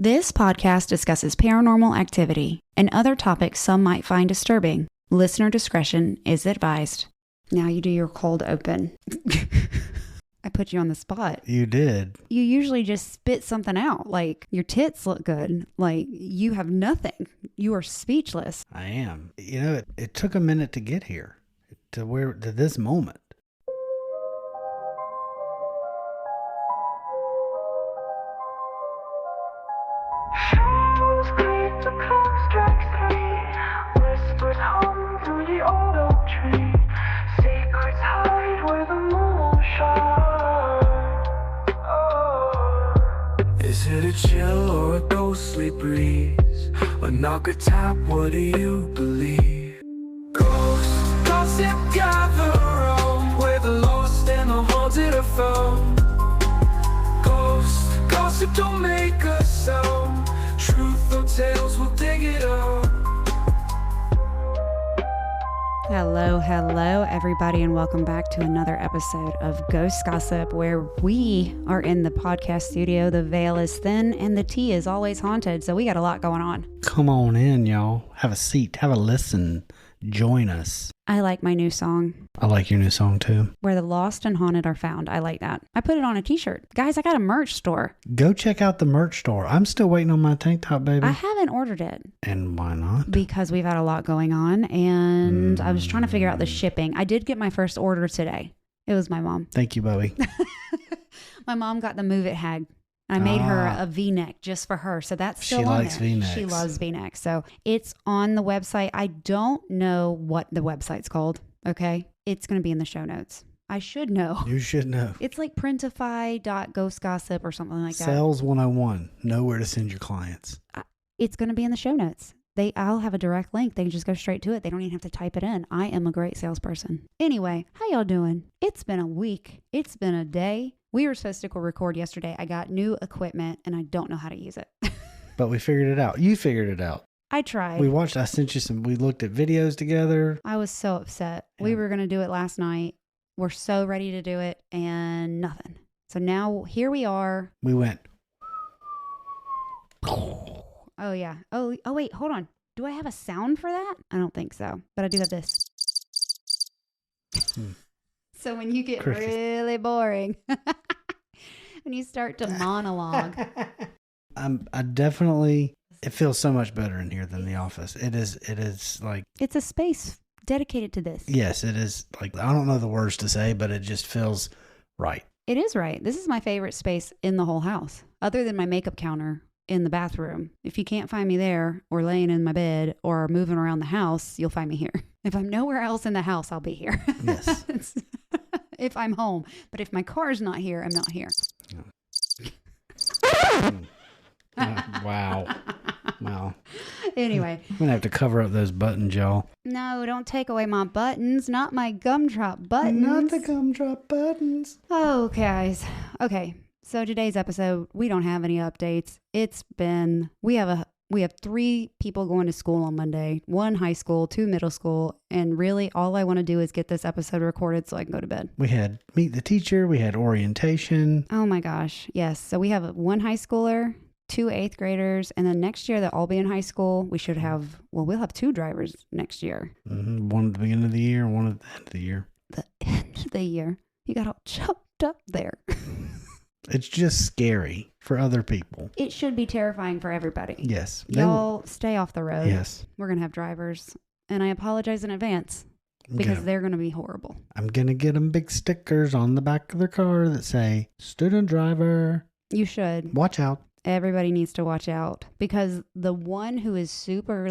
This podcast discusses paranormal activity and other topics some might find disturbing. Listener discretion is advised. Now you do your cold open. I put you on the spot. You did. You usually just spit something out. Like, your tits look good. Like, you have nothing. You are speechless. I am. You know, it took a minute to get here, to this moment. Is it a chill or a ghostly breeze? A knock, a tap, what do you believe? Ghosts, gossip, gather around, where the lost and the haunted are found. Ghosts, gossip, don't make a sound. Truth or tales, we'll dig it out. Hello, everybody, and welcome back to another episode of Ghost Gossip, where we are in the podcast studio. The veil is thin and the tea is always haunted, so we got a lot going on. Come on in, y'all. Have a seat. Have a listen. Join us. I like my new song. I like your new song, too. Where the lost and haunted are found. I like that. I put it on a t-shirt. Guys, I got a merch store. Go check out the merch store. I'm still waiting on my tank top, baby. I haven't ordered it. And why not? Because we've had a lot going on, and I was trying to figure out the shipping. I did get my first order today. It was my mom. Thank you, Bobby. My mom got the Move It Hag. I made her a V-neck just for her. So that's still on there. She likes V-necks. She loves V-necks. So it's on the website. I don't know what the website's called. Okay. It's going to be in the show notes. I should know. You should know. It's like printify.ghostgossip or something like that. Sales 101. Know where to send your clients. It's going to be in the show notes. I'll have a direct link. They can just go straight to it. They don't even have to type it in. I am a great salesperson. Anyway, how y'all doing? It's been a week. It's been a day. We were supposed to record yesterday. I got new equipment and I don't know how to use it. But we figured it out. You figured it out. I tried. I sent you we looked at videos together. I was so upset. Yeah. We were going to do it last night. We're so ready to do it and nothing. So now here we are. We went. Oh, yeah. Oh, wait, hold on. Do I have a sound for that? I don't think so, but I do have this. So when you get really boring, when you start to monologue. It feels so much better in here than the office. It is like. It's a space dedicated to this. Yes, it is. Like, I don't know the words to say, but it just feels right. It is right. This is my favorite space in the whole house, other than my makeup counter in the bathroom. If you can't find me there or laying in my bed or moving around the house, you'll find me here. If I'm nowhere else in the house, I'll be here. Yes. If I'm home. But if my car's not here, I'm not here. Wow. Wow. Anyway. I'm going to have to cover up those buttons, y'all. No, don't take away my buttons. Not my gumdrop buttons. Not the gumdrop buttons. Oh, guys. Okay. So today's episode, we don't have any updates. We have 3 people going to school on Monday, 1 high school, 2 middle school, and really all I want to do is get this episode recorded so I can go to bed. We had meet the teacher, we had orientation. Oh my gosh, yes. So we have 1 high schooler, 2 8th graders, and then next year they'll all be in high school. We'll have 2 drivers next year. Mm-hmm. One at the beginning of the year, one at the end of the year. The end of the year. You got all chopped up there. It's just scary for other people. It should be terrifying for everybody. Yes. Y'all stay off the road. Yes. We're going to have drivers. And I apologize in advance because they're going to be horrible. I'm going to get them big stickers on the back of their car that say, student driver. You should. Watch out. Everybody needs to watch out because the one who is super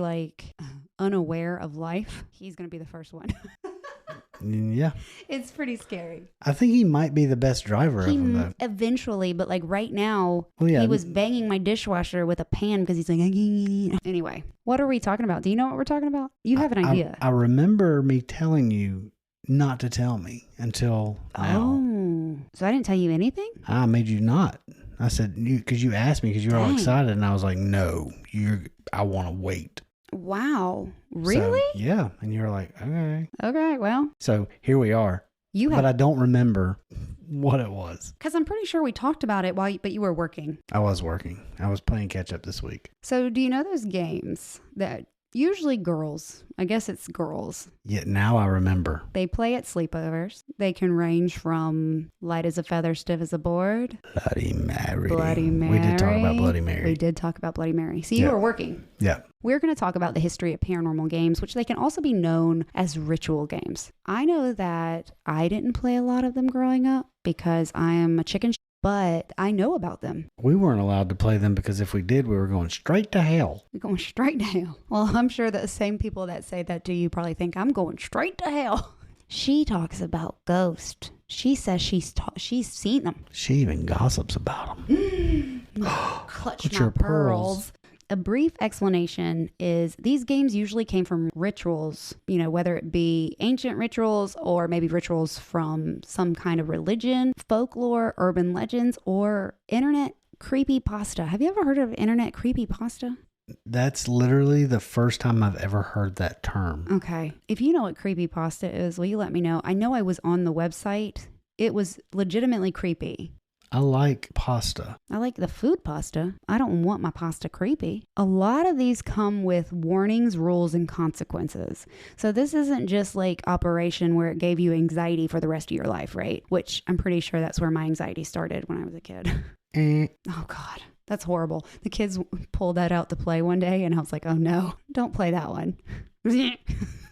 unaware of life, he's going to be the first one. Yeah. It's pretty scary. I think he might be the best driver of them, though. Eventually, but right now, he was banging my dishwasher with a pan because he's like, anyway, what are we talking about? Do you know what we're talking about? You have an idea. I remember me telling you not to tell me until now. Oh, so I didn't tell you anything? I made you not. I said, because you asked me because you were all excited, and I was like, no, I want to wait. Wow. Really? So, yeah. And you were like, okay. Okay, well. So here we are. But I don't remember what it was. Because I'm pretty sure we talked about it but you were working. I was working. I was playing catch up this week. So do you know those games that usually girls, I guess it's girls. Yet now I remember. They play at sleepovers. They can range from light as a feather, stiff as a board. Bloody Mary. Bloody Mary. We did talk about Bloody Mary. We did talk about Bloody Mary. So you were working. Yeah. We're going to talk about the history of paranormal games, which they can also be known as ritual games. I know that I didn't play a lot of them growing up because I am a chicken but I know about them. We weren't allowed to play them because if we did, we were going straight to hell. We're going straight to hell. Well, I'm sure that the same people that say that to you probably think I'm going straight to hell. She talks about ghosts. She says she's seen them. She even gossips about them. Clutch my pearls. A brief explanation is these games usually came from rituals, whether it be ancient rituals or maybe rituals from some kind of religion, folklore, urban legends, or internet creepypasta. Have you ever heard of internet creepypasta? That's literally the first time I've ever heard that term. Okay. If you know what creepypasta is, will you let me know? I know I was on the website. It was legitimately creepy. I like pasta. I like the food pasta. I don't want my pasta creepy. A lot of these come with warnings, rules, and consequences. So this isn't just like Operation where it gave you anxiety for the rest of your life, right? Which I'm pretty sure that's where my anxiety started when I was a kid. Oh, God. That's horrible. The kids pulled that out to play one day, and I was like, oh, no, don't play that one. We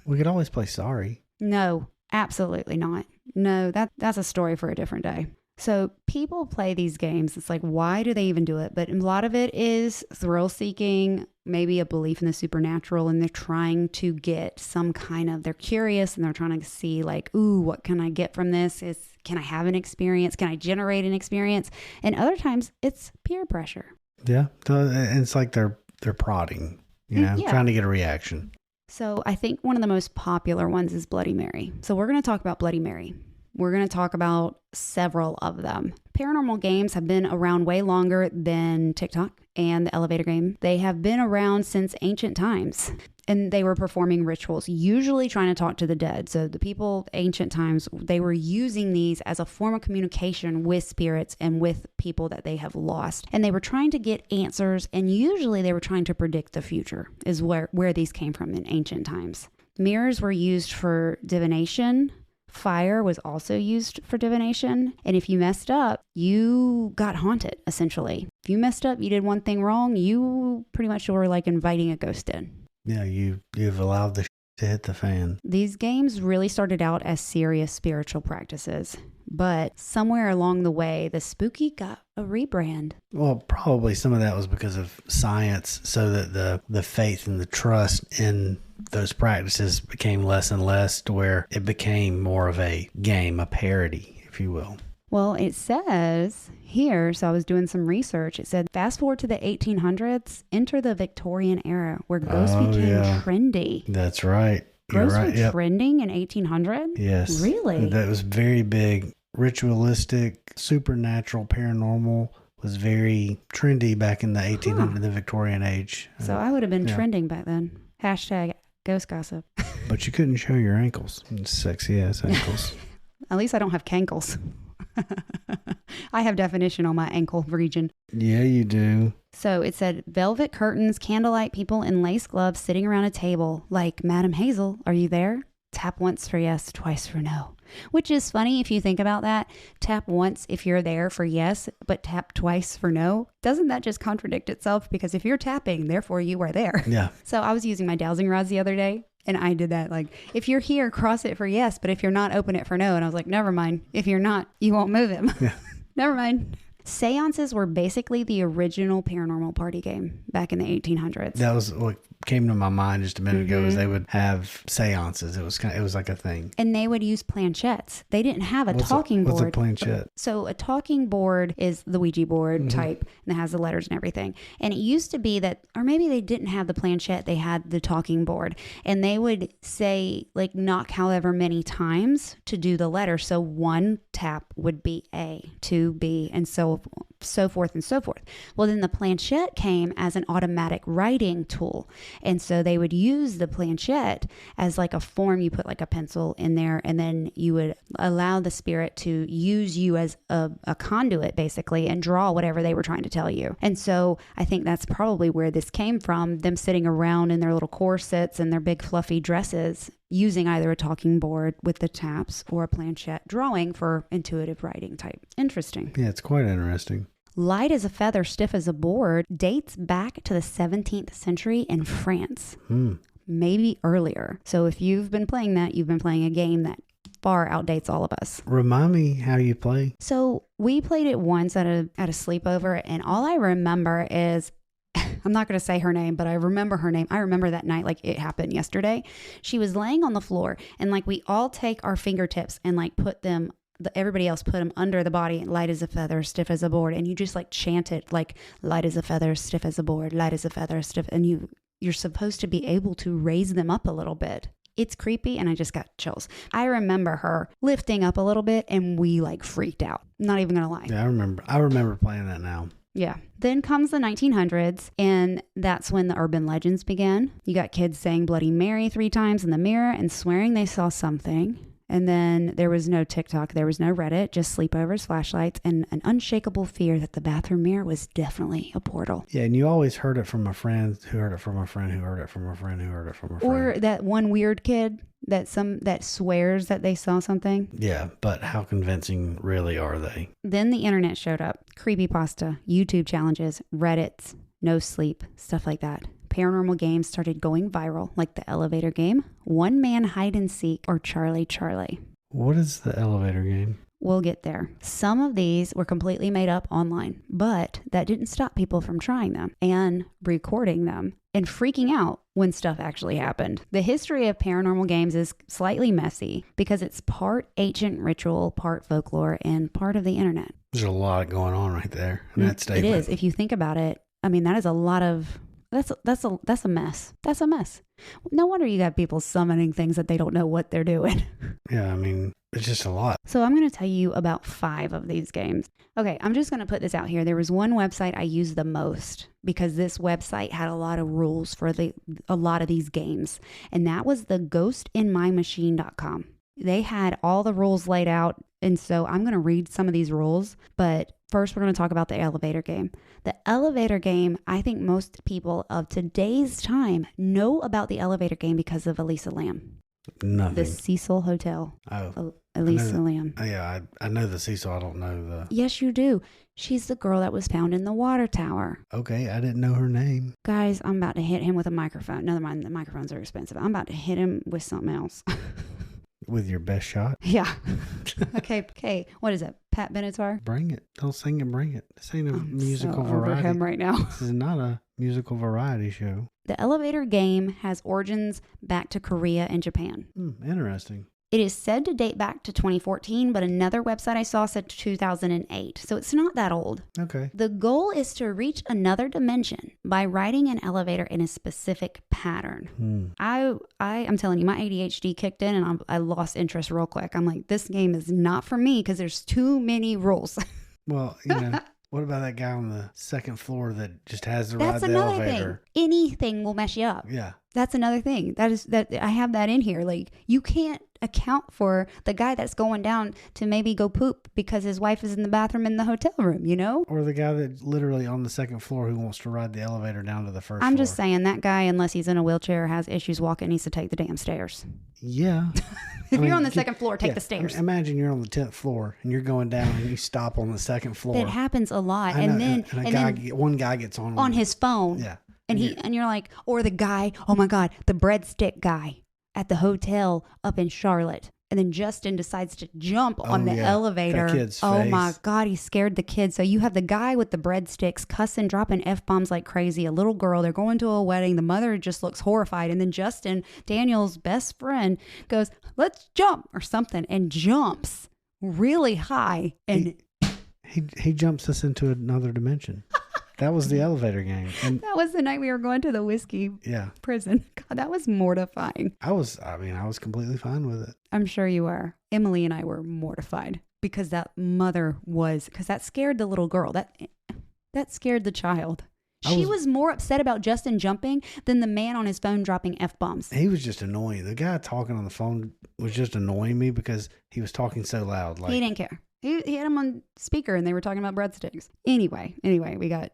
could always play Sorry. No, absolutely not. No, that's a story for a different day. So people play these games. It's like, why do they even do it? But a lot of it is thrill seeking, maybe a belief in the supernatural, and they're trying to get they're curious and they're trying to see like, ooh, what can I get from this? Can I have an experience? Can I generate an experience? And other times it's peer pressure. Yeah. It's like they're prodding, trying to get a reaction. So I think one of the most popular ones is Bloody Mary. So we're going to talk about Bloody Mary. We're going to talk about several of them. Paranormal games have been around way longer than TikTok and the elevator game. They have been around since ancient times, and they were performing rituals, usually trying to talk to the dead. So the people, ancient times, they were using these as a form of communication with spirits and with people that they have lost. And they were trying to get answers, and usually they were trying to predict the future is where these came from in ancient times. Mirrors were used for divination. Fire was also used for divination. And if you messed up, you got haunted, essentially. If you messed up, you did one thing wrong, you pretty much were like inviting a ghost in. Yeah, you've allowed the to hit the fan. These games really started out as serious spiritual practices. But somewhere along the way, the spooky got a rebrand. Well, probably some of that was because of science, so that the faith and the trust in those practices became less and less, to where it became more of a game, a parody, if you will. Well, it says here, so I was doing some research. It said, fast forward to the 1800s, enter the Victorian era, where ghosts became trendy. That's right. Ghosts were trending in 1800? Yes. Really? That was very big. Ritualistic, supernatural, paranormal was very trendy back in the 1800s, the Victorian age. So I would have been trending back then. Hashtag ghost gossip. But you couldn't show your ankles. Sexy ass ankles. At least I don't have cankles. I have definition on my ankle region. Yeah, you do. So it said velvet curtains, candlelight, people in lace gloves sitting around a table. Like, Madam Hazel, are you there? Tap once for yes, twice for no. Which is funny if you think about that. Tap once if you're there for yes, but tap twice for no. Doesn't that just contradict itself? Because if you're tapping, therefore you are there. Yeah. So I was using my dowsing rods the other day, and I did that. Like, if you're here, cross it for yes, but if you're not, open it for no. And I was like, never mind. If you're not, you won't move him. Yeah. Never mind. Seances were basically the original paranormal party game back in the 1800s. That was what came to my mind just a minute ago, is they would have seances. It was like a thing. And they would use planchettes. They didn't have a talking board. What's a planchette? So a talking board is the Ouija board type, and it has the letters and everything. And it used to be that, or maybe they didn't have the planchette, they had the talking board. And they would say, like, knock however many times to do the letter. So one tap would be A, 2 B, and so so forth and so forth. Well, then the planchette came as an automatic writing tool. And so they would use the planchette as like a form. You put like a pencil in there, and then you would allow the spirit to use you as a conduit, basically, and draw whatever they were trying to tell you. And so I think that's probably where this came from, them sitting around in their little corsets and their big fluffy dresses, using either a talking board with the taps or a planchette drawing for intuitive writing type. Interesting. Yeah, it's quite interesting. Light as a feather, stiff as a board dates back to the 17th century in France. Maybe earlier. So if you've been playing that, you've been playing a game that far outdates all of us. Remind me how you play. So we played it once at a sleepover, and all I remember is, I'm not going to say her name, but I remember her name. I remember that night like it happened yesterday. She was laying on the floor, and like we all take our fingertips and like put them, everybody else put them under the body, light as a feather, stiff as a board, and you just like chant it like light as a feather, stiff as a board, light as a feather, stiff, and you're supposed to be able to raise them up a little bit. It's creepy, and I just got chills. I remember her lifting up a little bit, and we like freaked out. Not even gonna lie. Yeah, I remember playing that now. Yeah. Then comes the 1900s, and that's when the urban legends began. You got kids saying Bloody Mary 3 times in the mirror and swearing they saw something. And then there was no TikTok, there was no Reddit, just sleepovers, flashlights, and an unshakable fear that the bathroom mirror was definitely a portal. Yeah, and you always heard it from a friend who heard it from a friend who heard it from a friend who heard it from a friend. Or that one weird kid that swears that they saw something. Yeah, but how convincing really are they? Then the internet showed up. Creepypasta, YouTube challenges, Reddits, no sleep, stuff like that. Paranormal games started going viral, like the elevator game, one man hide and seek, or Charlie Charlie. What is the elevator game? We'll get there. Some of these were completely made up online, but that didn't stop people from trying them and recording them and freaking out when stuff actually happened. The history of paranormal games is slightly messy because it's part ancient ritual, part folklore, and part of the internet. There's a lot going on right there in that statement. It is. If you think about it, I mean, that is a lot of... That's a mess. That's a mess. No wonder you got people summoning things that they don't know what they're doing. Yeah, I mean, it's just a lot. So I'm going to tell you about 5 of these games. Okay, I'm just going to put this out here. There was one website I used the most because this website had a lot of rules for a lot of these games. And that was the ghostinmymachine.com. They had all the rules laid out. And so I'm going to read some of these rules. But first, we're going to talk about the elevator game. The elevator game, I think most people of today's time know about the elevator game because of Elisa Lam. Nothing. The Cecil Hotel. Oh. Elisa Lam. Yeah, I know the Cecil. I don't know the... Yes, you do. She's the girl that was found in the water tower. Okay, I didn't know her name. Guys, I'm about to hit him with a microphone. Never mind, the microphones are expensive. I'm about to hit him with something else. With your best shot? Yeah. Okay. What is it? Pat Benatar? Bring it. Don't sing and bring it. This ain't a musical so variety. Over him right now. This is not a musical variety show. The elevator game has origins back to Korea and Japan. Interesting. It is said to date back to 2014, but another website I saw said 2008. So it's not that old. Okay. The goal is to reach another dimension by riding an elevator in a specific pattern. I'm telling you, my ADHD kicked in and I lost interest real quick. I'm like, this game is not for me because there's too many rules. Well, what about that guy on the second floor that just has to ride the elevator? That's another thing. Anything will mess you up. Yeah. That's another thing. That I have that in here. Like, you can't account for the guy that's going down to maybe go poop because his wife is in the bathroom in the hotel room, Or the guy that's literally on the second floor who wants to ride the elevator down to the first floor. I'm just saying that guy, unless he's in a wheelchair or has issues walking, needs to take the damn stairs. Yeah. If you're on the second floor, take the stairs. Imagine you're on the 10th floor and you're going down and you stop on the second floor. That happens a lot. One guy gets on his phone. Yeah. And you're like, or the guy, oh my God, the breadstick guy at the hotel up in Charlotte. And then Justin decides to jump on the elevator. That kid's oh face. My God, he scared the kid. So you have the guy with the breadsticks cussing, dropping F-bombs like crazy. A little girl, they're going to a wedding. The mother just looks horrified. And then Justin, Daniel's best friend, goes, let's jump or something, and jumps really high. And he jumps us into another dimension. That was the elevator game. And that was the night we were going to the whiskey prison. God, that was mortifying. I was completely fine with it. I'm sure you were. Emily and I were mortified. because that scared the little girl. That scared the child. She was more upset about Justin jumping than the man on his phone dropping F-bombs. He was just annoying. The guy talking on the phone was just annoying me because he was talking so loud. He didn't care. He had him on speaker and they were talking about breadsticks. Anyway, we got...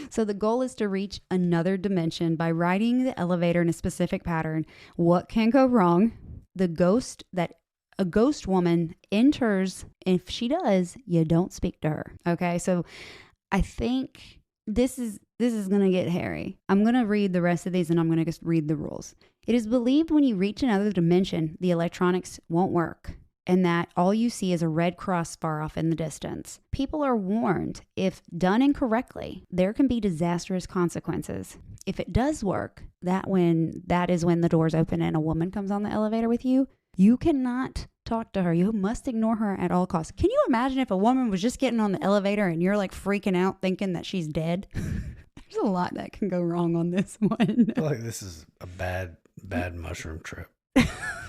So the goal is to reach another dimension by riding the elevator in a specific pattern. What can go wrong? A ghost woman enters. If she does, you don't speak to her. Okay, so I think this is going to get hairy. I'm going to read the rest of these and I'm going to just read the rules. It is believed when you reach another dimension, the electronics won't work and that all you see is a red cross far off in the distance. People are warned, if done incorrectly, there can be disastrous consequences. If it does work, that is when the doors open and a woman comes on the elevator with you, you cannot talk to her. You must ignore her at all costs. Can you imagine if a woman was just getting on the elevator and you're like freaking out thinking that she's dead? There's a lot that can go wrong on this one. I feel like this is a bad mushroom trip.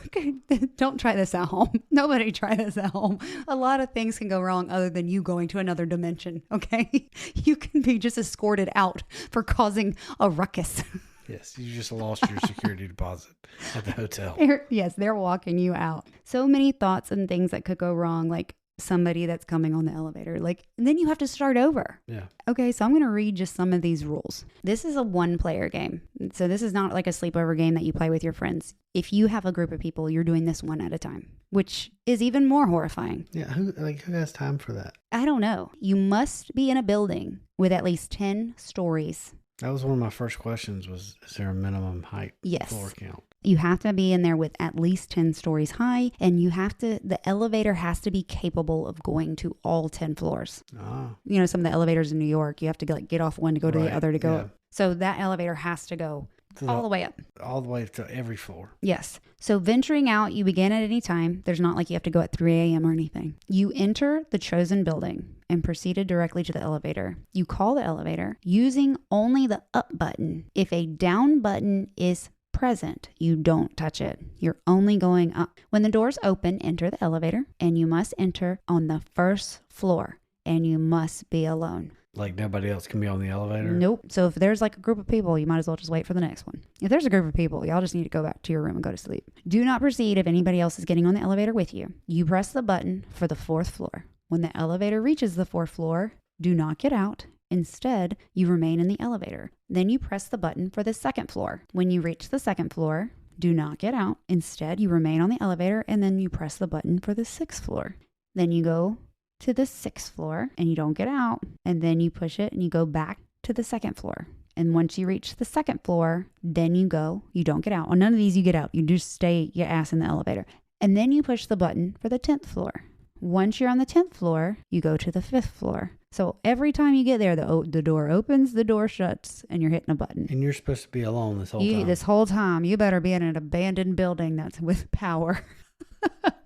Okay, don't try this at home. Nobody try this at home. A lot of things can go wrong other than you going to another dimension, okay? You can be just escorted out for causing a ruckus. Yes, you just lost your security deposit at the hotel. Yes, they're walking you out. So many thoughts and things that could go wrong, like somebody that's coming on the elevator. And then you have to start over. Yeah. Okay, so I'm going to read just some of these rules. This is a one-player game. So this is not like a sleepover game that you play with your friends. If you have a group of people, you're doing this one at a time, which is even more horrifying. Yeah, who has time for that? I don't know. You must be in a building with at least 10 stories. That was one of my first questions was, is there a minimum height floor count? You have to be in there with at least 10 stories high, and the elevator has to be capable of going to all 10 floors. Ah. You know, some of the elevators in New York, you have to get off one to go to the other to go up. So that elevator has to go all the way up. All the way to every floor. Yes. So venturing out, you begin at any time. There's not like you have to go at 3 a.m. or anything. You enter the chosen building and proceeded directly to the elevator. You call the elevator using only the up button. If a down button is present, you don't touch it. You're only going up. When the doors open, enter the elevator, and you must enter on the first floor, and you must be alone. Like nobody else can be on the elevator? Nope. So if there's like a group of people, you might as well just wait for the next one. If there's a group of people, y'all just need to go back to your room and go to sleep. Do not proceed if anybody else is getting on the elevator with you. You press the button for the 4th floor. When the elevator reaches the 4th floor, do not get out. Instead, you remain in the elevator. Then you press the button for the 2nd floor. When you reach the 2nd floor, do not get out. Instead, you remain on the elevator and then you press the button for the 6th floor. Then you go to the 6th floor and you don't get out, and then you push it and you go back to the 2nd floor. And once you reach the 2nd floor, then you don't get out. On none of these you get out. You just stay your ass in the elevator. And then you push the button for the 10th floor. Once you're on the 10th floor, you go to the 5th floor. So every time you get there, the door opens, the door shuts, and you're hitting a button. And you're supposed to be alone this whole time. This whole time, you better be in an abandoned building that's with power.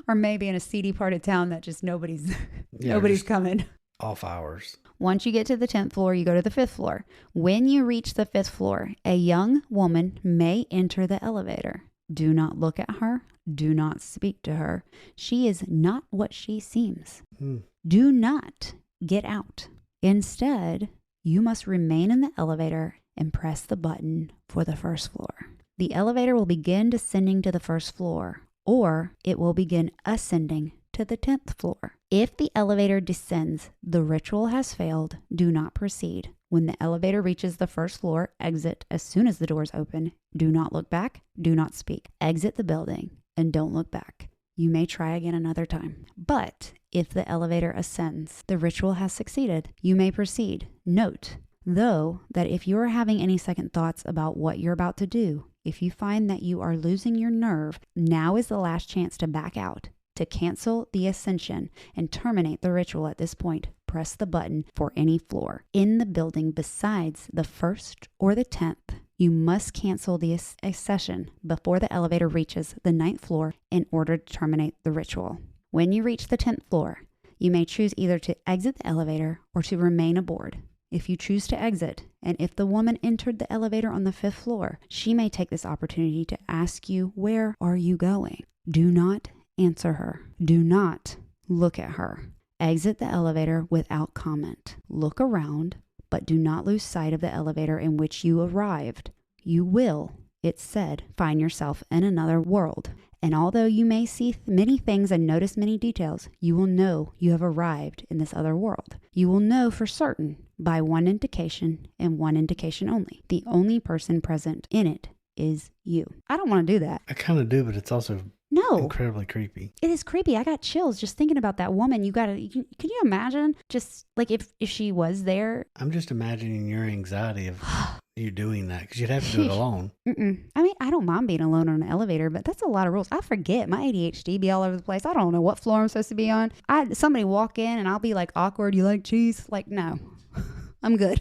Or maybe in a seedy part of town that just nobody's coming. Off hours. Once you get to the 10th floor, you go to the 5th floor. When you reach the 5th floor, a young woman may enter the elevator. Do not look at her. Do not speak to her. She is not what she seems. Do not get out. Instead, you must remain in the elevator and press the button for the 1st floor. The elevator will begin descending to the 1st floor, or it will begin ascending to the 10th floor. If the elevator descends, the ritual has failed. Do not proceed. When the elevator reaches the 1st floor, exit as soon as the doors open. Do not look back. Do not speak. Exit the building and don't look back. You may try again another time. But if the elevator ascends, the ritual has succeeded. You may proceed. Note, though, that if you are having any second thoughts about what you're about to do, if you find that you are losing your nerve, now is the last chance to back out. To cancel the ascension and terminate the ritual at this point, press the button for any floor in the building besides the 1st or the 10th. You must cancel the accession before the elevator reaches the 9th floor in order to terminate the ritual. When you reach the 10th floor, you may choose either to exit the elevator or to remain aboard. If you choose to exit, and if the woman entered the elevator on the 5th floor, she may take this opportunity to ask you, where are you going? Do not answer her. Do not look at her. Exit the elevator without comment. Look around, but do not lose sight of the elevator in which you arrived. You will, it said, find yourself in another world. And although you may see many things and notice many details, you will know you have arrived in this other world. You will know for certain by one indication and one indication only. The only person present in it is you. I don't want to do that. I kind of do, but it's also incredibly creepy. It is creepy. I got chills just thinking about that woman. Can you imagine just like if she was there? I'm just imagining your anxiety of you doing that because you'd have to do it alone. I mean, I don't mind being alone on an elevator, but that's a lot of rules. I forget. My ADHD be all over the place. I don't know what floor I'm supposed to be on. Somebody walk in and I'll be like awkward. You like cheese? Like, no, I'm good.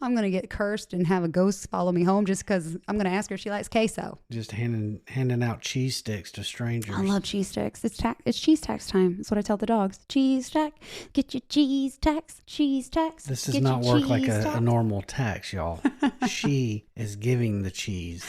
I'm going to get cursed and have a ghost follow me home just because I'm going to ask her if she likes queso. Just handing out cheese sticks to strangers. I love cheese sticks. It's cheese tax time. That's what I tell the dogs. Cheese tax. Get your cheese tax. Cheese tax. This does not work like a normal tax, y'all. She is giving the cheese.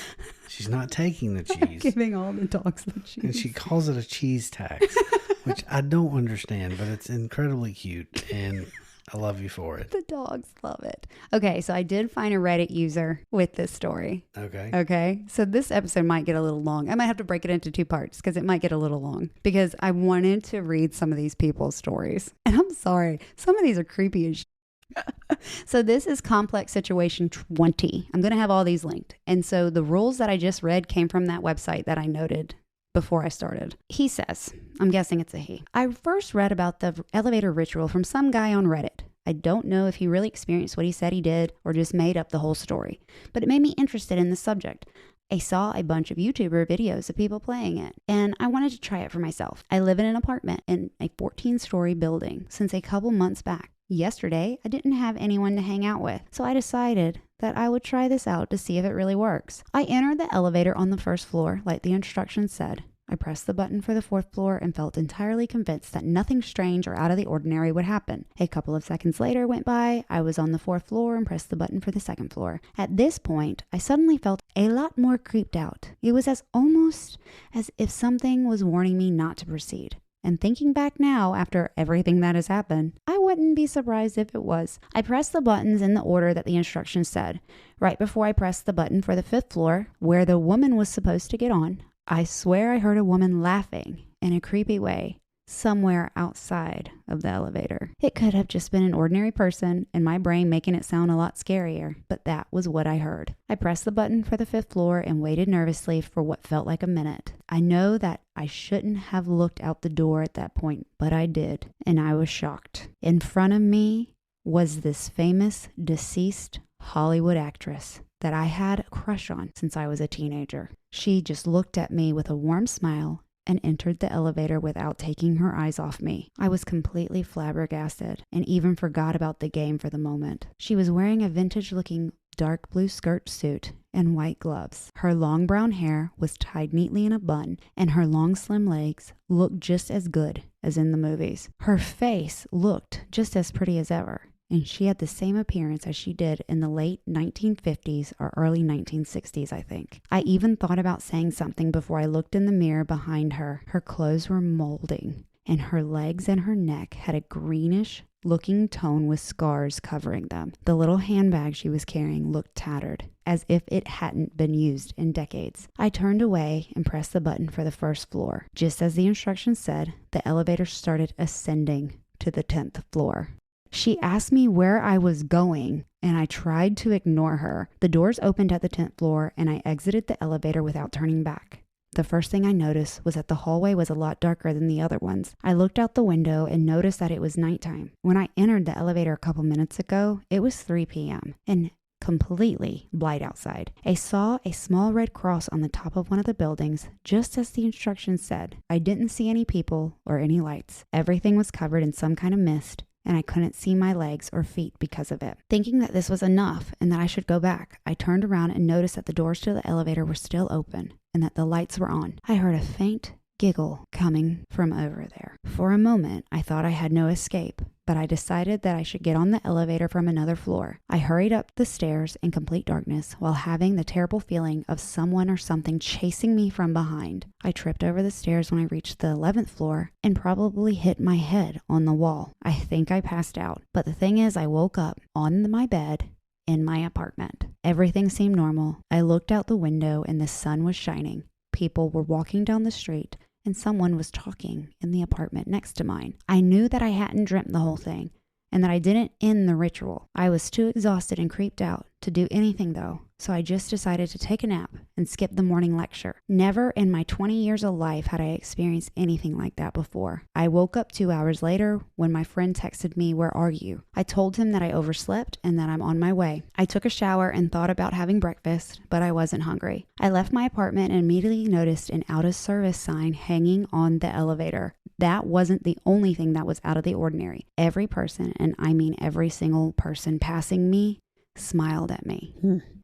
She's not taking the cheese. Giving all the dogs the cheese. And she calls it a cheese tax, which I don't understand, but it's incredibly cute and I love you for it. The dogs love it. Okay, so I did find a Reddit user with this story. Okay, so this episode might get a little long. I might have to break it into 2 parts because it might get a little long because I wanted to read some of these people's stories. And I'm sorry, some of these are creepy as shit. So this is Complex Situation 20. I'm going to have all these linked. And so the rules that I just read came from that website that I noted before I started. He says, I'm guessing it's a he. I first read about the elevator ritual from some guy on Reddit. I don't know if he really experienced what he said he did or just made up the whole story, but it made me interested in the subject. I saw a bunch of YouTuber videos of people playing it, and I wanted to try it for myself. I live in an apartment in a 14-story building since a couple months back. Yesterday, I didn't have anyone to hang out with, so I decided that I would try this out to see if it really works. I entered the elevator on the first floor, like the instructions said. I pressed the button for the 4th floor and felt entirely convinced that nothing strange or out of the ordinary would happen. A couple of seconds later went by, I was on the 4th floor and pressed the button for the 2nd floor. At this point, I suddenly felt a lot more creeped out. It was almost as if something was warning me not to proceed. And thinking back now, after everything that has happened, I wouldn't be surprised if it was. I pressed the buttons in the order that the instructions said. Right before I pressed the button for the 5th floor, where the woman was supposed to get on, I swear I heard a woman laughing in a creepy way somewhere outside of the elevator. It could have just been an ordinary person and my brain making it sound a lot scarier, but that was what I heard. I pressed the button for the 5th floor and waited nervously for what felt like a minute. I know that I shouldn't have looked out the door at that point, but I did, and I was shocked. In front of me was this famous deceased Hollywood actress that I had a crush on since I was a teenager. She just looked at me with a warm smile and entered the elevator without taking her eyes off me. I was completely flabbergasted and even forgot about the game for the moment. She was wearing a vintage-looking dark blue skirt suit and white gloves. Her long brown hair was tied neatly in a bun, and her long slim legs looked just as good as in the movies. Her face looked just as pretty as ever, and she had the same appearance as she did in the late 1950s or early 1960s, I think. I even thought about saying something before I looked in the mirror behind her. Her clothes were molding, and her legs and her neck had a greenish looking tone with scars covering them. The little handbag she was carrying looked tattered, as if it hadn't been used in decades. I turned away and pressed the button for the 1st floor. Just as the instructions said, the elevator started ascending to the 10th floor. She asked me where I was going, and I tried to ignore her. The doors opened at the 10th floor, and I exited the elevator without turning back. The first thing I noticed was that the hallway was a lot darker than the other ones. I looked out the window and noticed that it was nighttime. When I entered the elevator a couple minutes ago, it was 3 p.m. and completely bright outside. I saw a small red cross on the top of one of the buildings, just as the instructions said. I didn't see any people or any lights. Everything was covered in some kind of mist, and I couldn't see my legs or feet because of it. Thinking that this was enough and that I should go back, I turned around and noticed that the doors to the elevator were still open and that the lights were on. I heard a faint giggle coming from over there. For a moment, I thought I had no escape, but I decided that I should get on the elevator from another floor. I hurried up the stairs in complete darkness while having the terrible feeling of someone or something chasing me from behind. I tripped over the stairs when I reached the 11th floor and probably hit my head on the wall. I think I passed out, but the thing is I woke up on my bed in my apartment. Everything seemed normal. I looked out the window and the sun was shining. People were walking down the street and someone was talking in the apartment next to mine. I knew that I hadn't dreamt the whole thing and that I didn't end the ritual. I was too exhausted and creeped out to do anything though, so I just decided to take a nap and skip the morning lecture. Never in my 20 years of life had I experienced anything like that before. I woke up 2 hours later when my friend texted me, "Where are you?" I told him that I overslept and that I'm on my way. I took a shower and thought about having breakfast, but I wasn't hungry. I left my apartment and immediately noticed an out of service sign hanging on the elevator. That wasn't the only thing that was out of the ordinary. Every person, and I mean every single person passing me, smiled at me.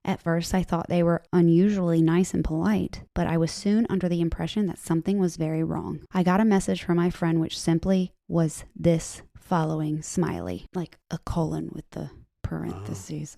At first, I thought they were unusually nice and polite, but I was soon under the impression that something was very wrong. I got a message from my friend which simply was this following smiley, like a colon with the parentheses.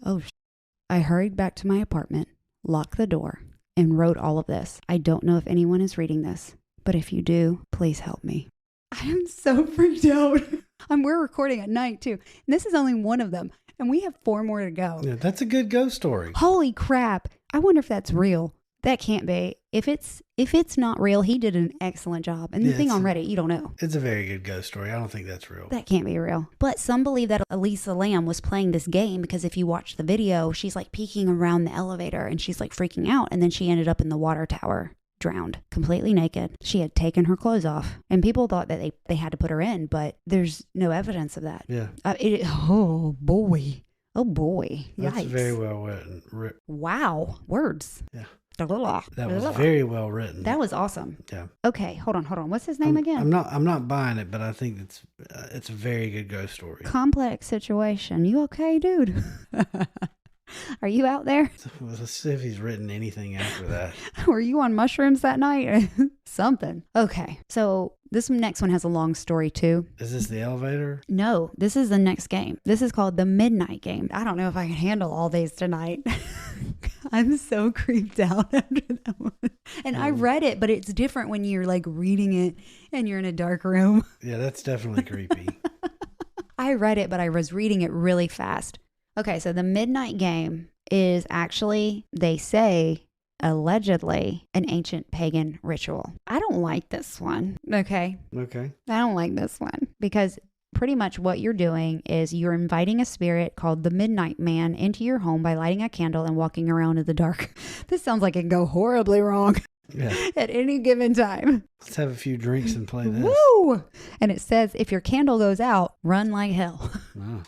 I hurried back to my apartment, locked the door, and wrote all of this. I don't know if anyone is reading this, but if you do, please help me. I am so freaked out. We're recording at night too. And this is only one of them. And we have 4 more to go. Yeah, that's a good ghost story. Holy crap. I wonder if that's real. That can't be. If it's not real, he did an excellent job. And the thing on Reddit, you don't know. It's a very good ghost story. I don't think that's real. That can't be real. But some believe that Elisa Lam was playing this game because if you watch the video, she's like peeking around the elevator and she's like freaking out. And then she ended up in the water tower, drowned, completely naked. She had taken her clothes off. And people thought that they had to put her in, but there's no evidence of that. Yeah. Oh, boy. Oh, boy. Yikes. That's very well written. Wow. Words. Yeah. That was very well written. That was awesome. Yeah. Okay, hold on. What's his name again? I'm not buying it, but I think it's a very good ghost story. Complex situation. You okay, dude? Are you out there? Let's see if he's written anything after that. Were you on mushrooms that night? Something. Okay, so this next one has a long story too. Is this the elevator? No, this is the next game. This is called the Midnight Game. I don't know if I can handle all these tonight. I'm so creeped out after that one. And I read it, but it's different when you're like reading it and you're in a dark room. Yeah, that's definitely creepy. I read it, but I was reading it really fast. Okay, so the Midnight Game is actually, they say, allegedly an ancient pagan ritual. I don't like this one. Okay. I don't like this one because pretty much what you're doing is you're inviting a spirit called the Midnight Man into your home by lighting a candle and walking around in the dark. This sounds like it can go horribly wrong. Yeah. At any given time. Let's have a few drinks and play this. Woo! And it says, if your candle goes out, run like hell. Wow.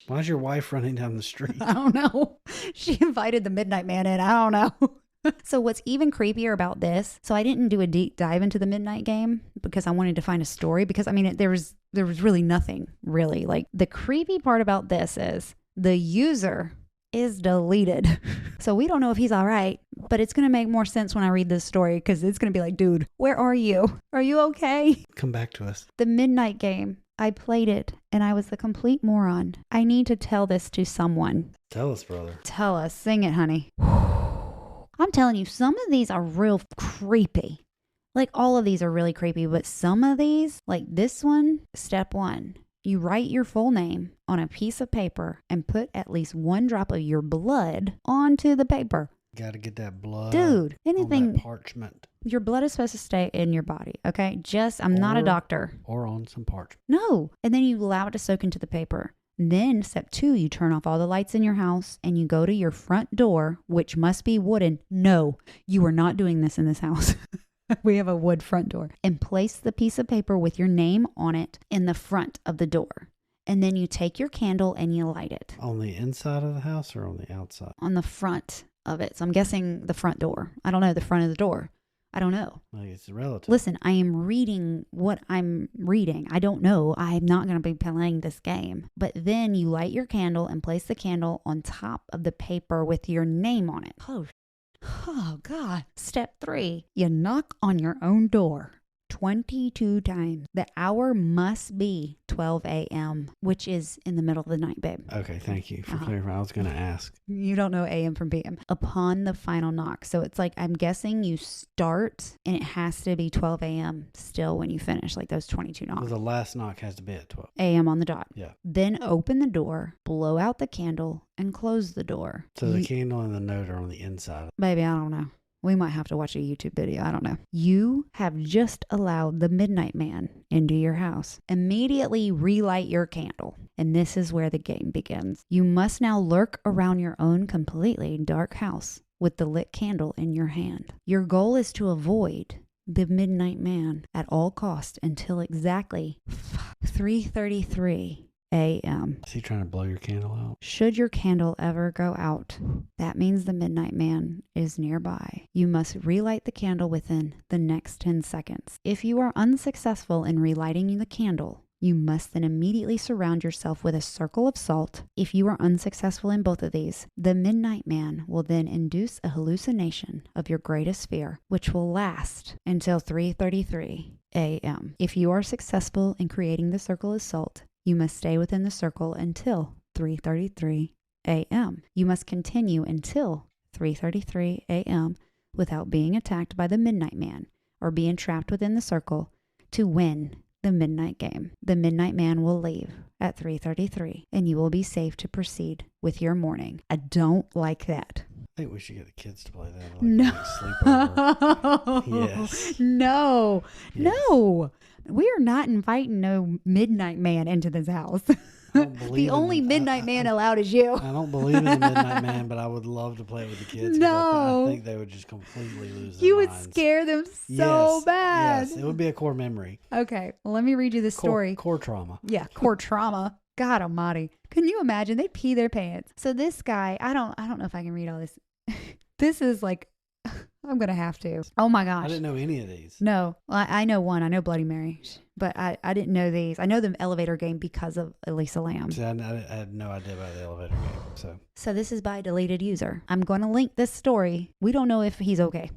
Why is your wife running down the street? I don't know. She invited the Midnight Man in. I don't know. So what's even creepier about this, so I didn't do a deep dive into the Midnight Game because I wanted to find a story because, I mean, there was really nothing really. Like the creepy part about this is the user is deleted. So we don't know if he's all right, but it's going to make more sense when I read this story because it's going to be like, dude, where are you? Are you okay? Come back to us. The Midnight Game. I played it and I was a complete moron. I need to tell this to someone. Tell us, brother. Tell us. Sing it, honey. I'm telling you, some of these are real creepy. Like all of these are really creepy, but some of these, like this one, step 1. You write your full name on a piece of paper and put at least 1 drop of your blood onto the paper. Got to get that blood. Dude, anything. On that parchment. Your blood is supposed to stay in your body, okay? I'm not a doctor. Or on some parchment. No. And then you allow it to soak into the paper. Then step 2, you turn off all the lights in your house and you go to your front door, which must be wooden. No, you are not doing this in this house. We have a wood front door. And place the piece of paper with your name on it in the front of the door. And then you take your candle and you light it. On the inside of the house or on the outside? On the front of it. So I'm guessing the front door. I don't know, the front of the door. I don't know. Like it's relative. Listen, I am reading what I'm reading. I don't know. I'm not going to be playing this game. But then you light your candle and place the candle on top of the paper with your name on it. Oh God. Step 3, you knock on your own door 22 times. The hour must be 12 a.m., which is in the middle of the night, babe. Okay, thank you for clarifying. I was going to ask. You don't know a.m. from p.m. Upon the final knock. So it's like, I'm guessing you start and it has to be 12 a.m. still when you finish, like those 22 knocks. So the last knock has to be at 12 a.m. on the dot. Yeah. Then open the door, blow out the candle, and close the door. So the candle and the note are on the inside. Baby, I don't know. We might have to watch a YouTube video. I don't know. You have just allowed the Midnight Man into your house. Immediately relight your candle. And this is where the game begins. You must now lurk around your own completely dark house with the lit candle in your hand. Your goal is to avoid the Midnight Man at all costs until exactly 3:33 a.m. Is he trying to blow your candle out? Should your candle ever go out, that means the Midnight Man is nearby. You must relight the candle within the next 10 seconds. If you are unsuccessful in relighting the candle, you must then immediately surround yourself with a circle of salt. If you are unsuccessful in both of these, the Midnight Man will then induce a hallucination of your greatest fear, which will last until 3:33 a.m. If you are successful in creating the circle of salt, you must stay within the circle until 3:33 a.m. You must continue until 3:33 a.m. without being attacked by the Midnight Man or being trapped within the circle to win the midnight game. The Midnight Man will leave at 3:33 and you will be safe to proceed with your morning. I don't like that. I think we should get the kids to play that. No. Sleepover. Yes. No. Yes. No. We are not inviting no Midnight Man into this house. The only Midnight Man allowed is you. I don't believe in the Midnight Man, but I would love to play it with the kids. No. I think they would just completely lose their You would minds. scare them so bad. Yes, it would be a core memory. Okay, well, let me read you the story. Core trauma. Yeah, core trauma. God almighty. Can you imagine? They'd pee their pants. So this guy, I don't know if I can read all this. This is like, I'm going to have to. Oh my gosh. I didn't know any of these. No, well, I know one. I know Bloody Mary, but I didn't know these. I know the elevator game because of Elisa Lamb. See, I had no idea about the elevator game. So this is by a deleted user. I'm going to link this story. We don't know if he's okay.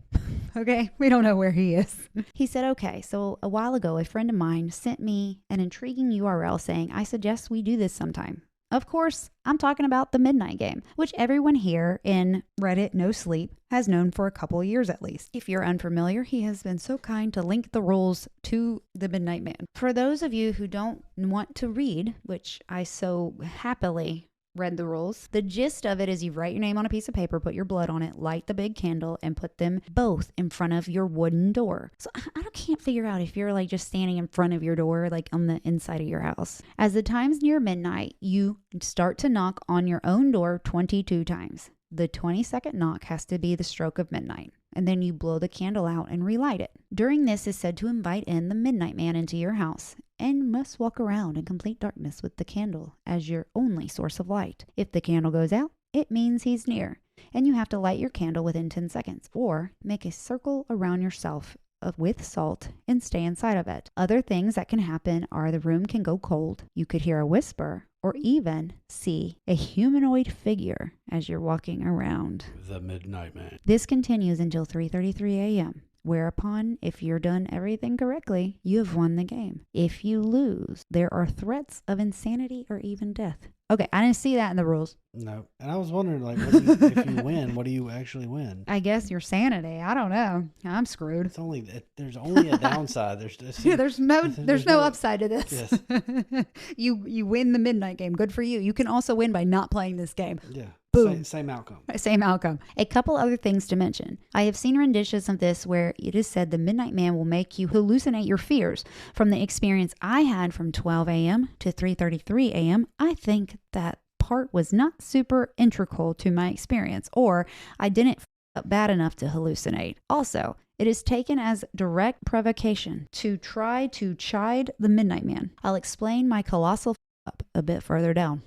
Okay? We don't know where he is. He said, okay, so a while ago, a friend of mine sent me an intriguing URL saying, I suggest we do this sometime. Of course, I'm talking about the Midnight Game, which everyone here in Reddit No Sleep has known for a couple of years at least. If you're unfamiliar, he has been so kind to link the rules to the Midnight Man. For those of you who don't want to read, which I so happily read the rules. The gist of it is you write your name on a piece of paper, put your blood on it, light the big candle, and put them both in front of your wooden door. So I can't figure out if you're like just standing in front of your door, like on the inside of your house. As the time's near midnight, you start to knock on your own door 22 times. The 22nd knock has to be the stroke of midnight. And then you blow the candle out and relight it. During this is said to invite in the Midnight Man into your house and must walk around in complete darkness with the candle as your only source of light. If the candle goes out, it means he's near, and you have to light your candle within 10 seconds or make a circle around yourself with salt and stay inside of it. Other things that can happen are the room can go cold, you could hear a whisper, or even see a humanoid figure as you're walking around. The Midnight Man. This continues until 3:33 a.m., whereupon, if you're done everything correctly, you have won the game. If you lose, there are threats of insanity or even death. Okay, I didn't see that in the rules. No. And I was wondering, like, if you win, what do you actually win? I guess your sanity. I don't know. I'm screwed. There's only a downside. There's no upside to this. Yes. You win the midnight game. Good for you. You can also win by not playing this game. Yeah. Boom. Same outcome. Same outcome. A couple other things to mention. I have seen renditions of this where it is said the Midnight Man will make you hallucinate your fears. From the experience I had from 12 a.m. to 3:33 a.m., I think that part was not super integral to my experience, or I didn't up bad enough to hallucinate. Also, it is taken as direct provocation to try to chide the Midnight Man. I'll explain my colossal up a bit further down.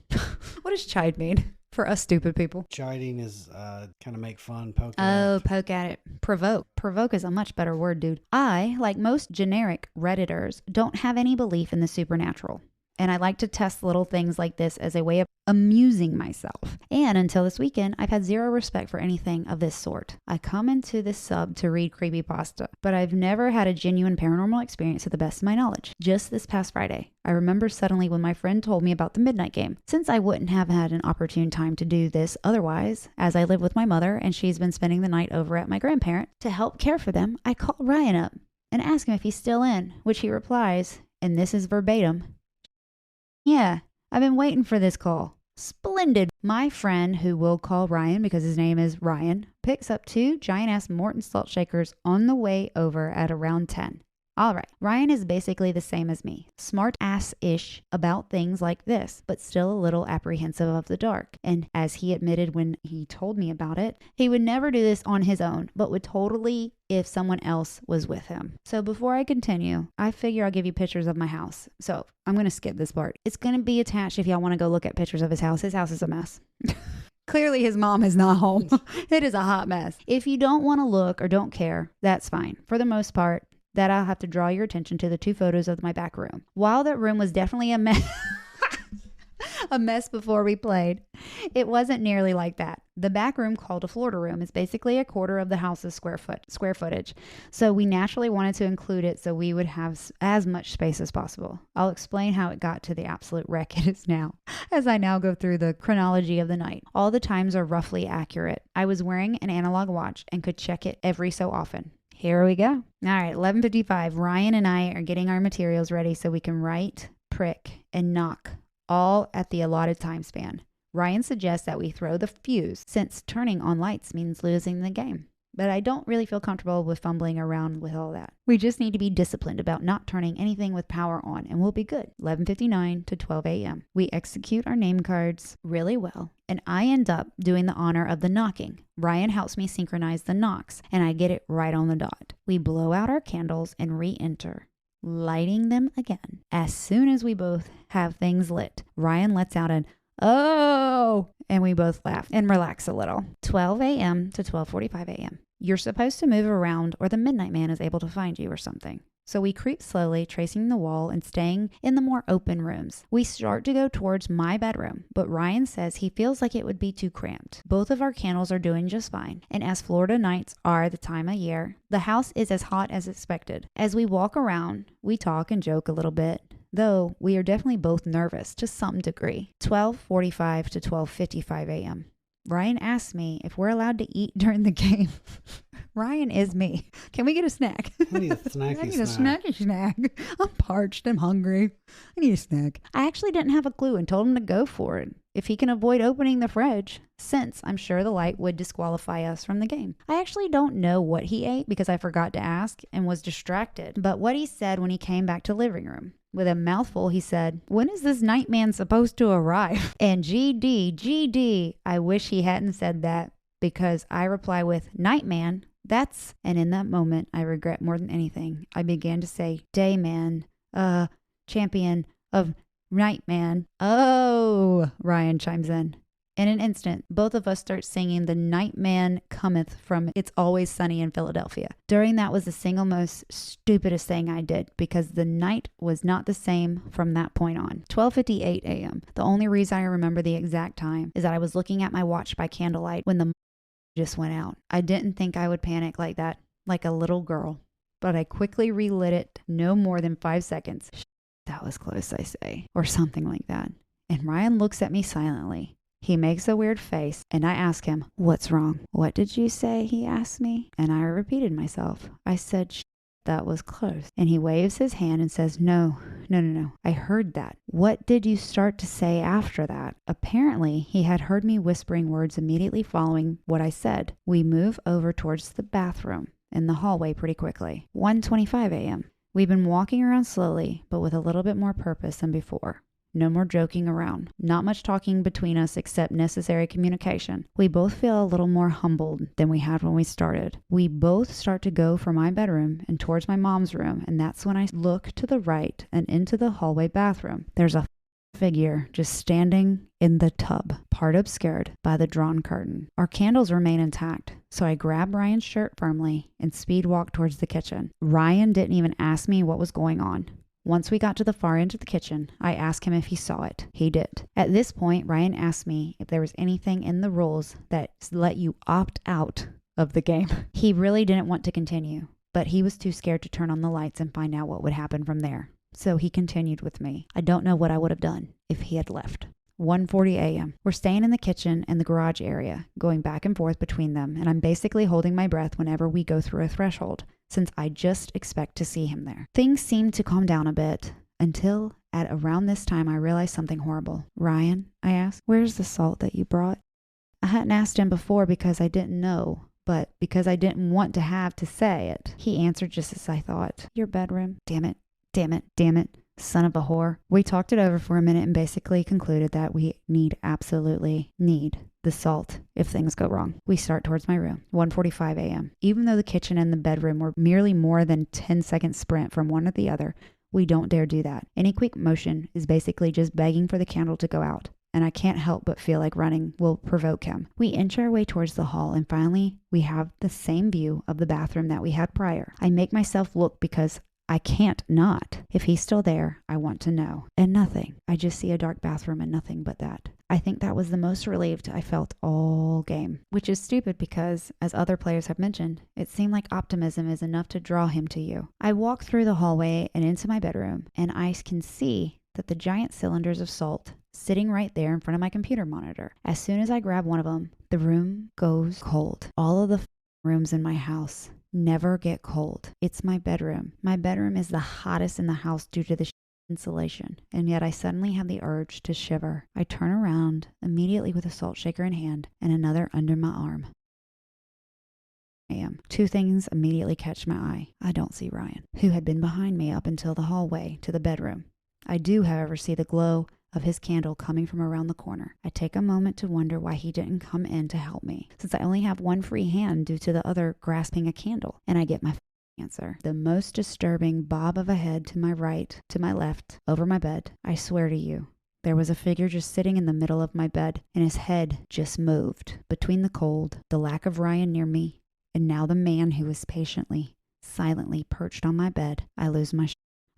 What does chide mean? For us stupid people. Chiding is kind of make fun, poke at Oh, it. poke at it. Provoke. Provoke is a much better word, dude. I, like most generic Redditors, don't have any belief in the supernatural. And I like to test little things like this as a way of amusing myself. And until this weekend, I've had zero respect for anything of this sort. I come into this sub to read creepypasta, but I've never had a genuine paranormal experience to the best of my knowledge. Just this past Friday, I remember suddenly when my friend told me about the midnight game. Since I wouldn't have had an opportune time to do this otherwise, as I live with my mother and she's been spending the night over at my grandparent, to help care for them, I call Ryan up and ask him if he's still in, which he replies, and this is verbatim, "Yeah, I've been waiting for this call." Splendid. My friend, who we'll call Ryan because his name is Ryan, picks up 2 giant-ass Morton salt shakers on the way over at around 10. All right, Ryan is basically the same as me, smart-ass-ish about things like this, but still a little apprehensive of the dark. And as he admitted when he told me about it, he would never do this on his own, but would totally if someone else was with him. So before I continue, I figure I'll give you pictures of my house. So I'm going to skip this part. It's going to be attached if y'all want to go look at pictures of his house. His house is a mess. Clearly his mom is not home. It is a hot mess. If you don't want to look or don't care, that's fine. For the most part, that I'll have to draw your attention to the 2 photos of my back room. While that room was definitely a mess, a mess before we played, it wasn't nearly like that. The back room, called a Florida room, is basically a quarter of the house's square footage. So we naturally wanted to include it so we would have as much space as possible. I'll explain how it got to the absolute wreck it is now, as I now go through the chronology of the night. All the times are roughly accurate. I was wearing an analog watch and could check it every so often. Here we go. All right, 11:55. Ryan and I are getting our materials ready so we can write, prick, and knock all at the allotted time span. Ryan suggests that we throw the fuse since turning on lights means losing the game. But I don't really feel comfortable with fumbling around with all that. We just need to be disciplined about not turning anything with power on and we'll be good. 11:59 to 12 a.m. We execute our name cards really well and I end up doing the honor of the knocking. Ryan helps me synchronize the knocks and I get it right on the dot. We blow out our candles and re-enter, lighting them again. As soon as we both have things lit, Ryan lets out an "Oh!" and we both laugh and relax a little. 12 a.m. to 12:45 a.m. You're supposed to move around or the midnight man is able to find you or something. So we creep slowly, tracing the wall and staying in the more open rooms. We start to go towards my bedroom, but Ryan says he feels like it would be too cramped. Both of our candles are doing just fine, and as Florida nights are the time of year, the house is as hot as expected. As we walk around, we talk and joke a little bit, though we are definitely both nervous to some degree. 12:45 to 12:55 a.m. Ryan asks me if we're allowed to eat during the game. Ryan is me. Can we get a snack? I need a snacky I need a snacky snack. I'm parched. I'm hungry. I need a snack. I actually didn't have a clue and told him to go for it if he can avoid opening the fridge, since I'm sure the light would disqualify us from the game. I actually don't know what he ate because I forgot to ask and was distracted, but what he said when he came back to living room. With a mouthful, he said, "When is this nightman supposed to arrive?" And GD, I wish he hadn't said that because I reply with, "Nightman, that's," and in that moment, I regret more than anything. I began to say, "Dayman, champion of Nightman." "Oh," Ryan chimes in. In an instant, both of us start singing "The Nightman Cometh" from It's Always Sunny in Philadelphia. During that was the single most stupidest thing I did because the night was not the same from that point on. 12:58 a.m. The only reason I remember the exact time is that I was looking at my watch by candlelight when the just went out. I didn't think I would panic like that, like a little girl, but I quickly relit it no more than 5 seconds. That was close, I say, or something like that. And Ryan looks at me silently. He makes a weird face, and I ask him, "What's wrong?" "What did you say?" he asked me, and I repeated myself. I said, "That was close." And he waves his hand and says, No. I heard that. What did you start to say after that?" Apparently, he had heard me whispering words immediately following what I said. We move over towards the bathroom in the hallway pretty quickly. 1:25 a.m. We've been walking around slowly, but with a little bit more purpose than before. No more joking around. Not much talking between us except necessary communication. We both feel a little more humbled than we had when we started. We both start to go from my bedroom and towards my mom's room, and that's when I look to the right and into the hallway bathroom. There's a figure just standing in the tub, part obscured by the drawn curtain. Our candles remain intact, so I grab Ryan's shirt firmly and speed walk towards the kitchen. Ryan didn't even ask me what was going on. Once we got to the far end of the kitchen, I asked him if he saw it. He did. At this point, Ryan asked me if there was anything in the rules that let you opt out of the game. He really didn't want to continue, but he was too scared to turn on the lights and find out what would happen from there. So he continued with me. I don't know what I would have done if he had left. 1:40 a.m. We're staying in the kitchen and the garage area, going back and forth between them, and I'm basically holding my breath whenever we go through a threshold, since I just expect to see him there. Things seem to calm down a bit until at around this time I realized something horrible. Ryan, I asked, where's the salt that you brought? I hadn't asked him before because I didn't know, but because I didn't want to have to say it. He answered just as I thought. Your bedroom. Damn it. Damn it. Damn it. Son of a whore. We talked it over for a minute and basically concluded that we absolutely need the salt if things go wrong. We start towards my room. 1:45 a.m. Even though the kitchen and the bedroom were merely more than 10-second sprint from one to the other, we don't dare do that. Any quick motion is basically just begging for the candle to go out, and I can't help but feel like running will provoke him. We inch our way towards the hall, and finally we have the same view of the bathroom that we had prior. I make myself look because I can't not. If he's still there, I want to know. And nothing. I just see a dark bathroom and nothing but that. I think that was the most relieved I felt all game, which is stupid because, as other players have mentioned, it seemed like optimism is enough to draw him to you. I walk through the hallway and into my bedroom, and I can see that the giant cylinders of salt sitting right there in front of my computer monitor. As soon as I grab one of them, the room goes cold. All of the rooms in my house never get cold. It's my bedroom. My bedroom is the hottest in the house due to the insulation, and yet I suddenly have the urge to shiver. I turn around immediately with a salt shaker in hand and another under my arm. Two things immediately catch my eye. I don't see Ryan, who had been behind me up until the hallway to the bedroom. I do, however, see the glow of his candle coming from around the corner. I take a moment to wonder why he didn't come in to help me, since I only have one free hand due to the other grasping a candle, and I get my answer. The most disturbing bob of a head to my right, to my left, over my bed. I swear to you, there was a figure just sitting in the middle of my bed, and his head just moved. Between the cold, the lack of Ryan near me, and now the man who was patiently, silently perched on my bed, I lose my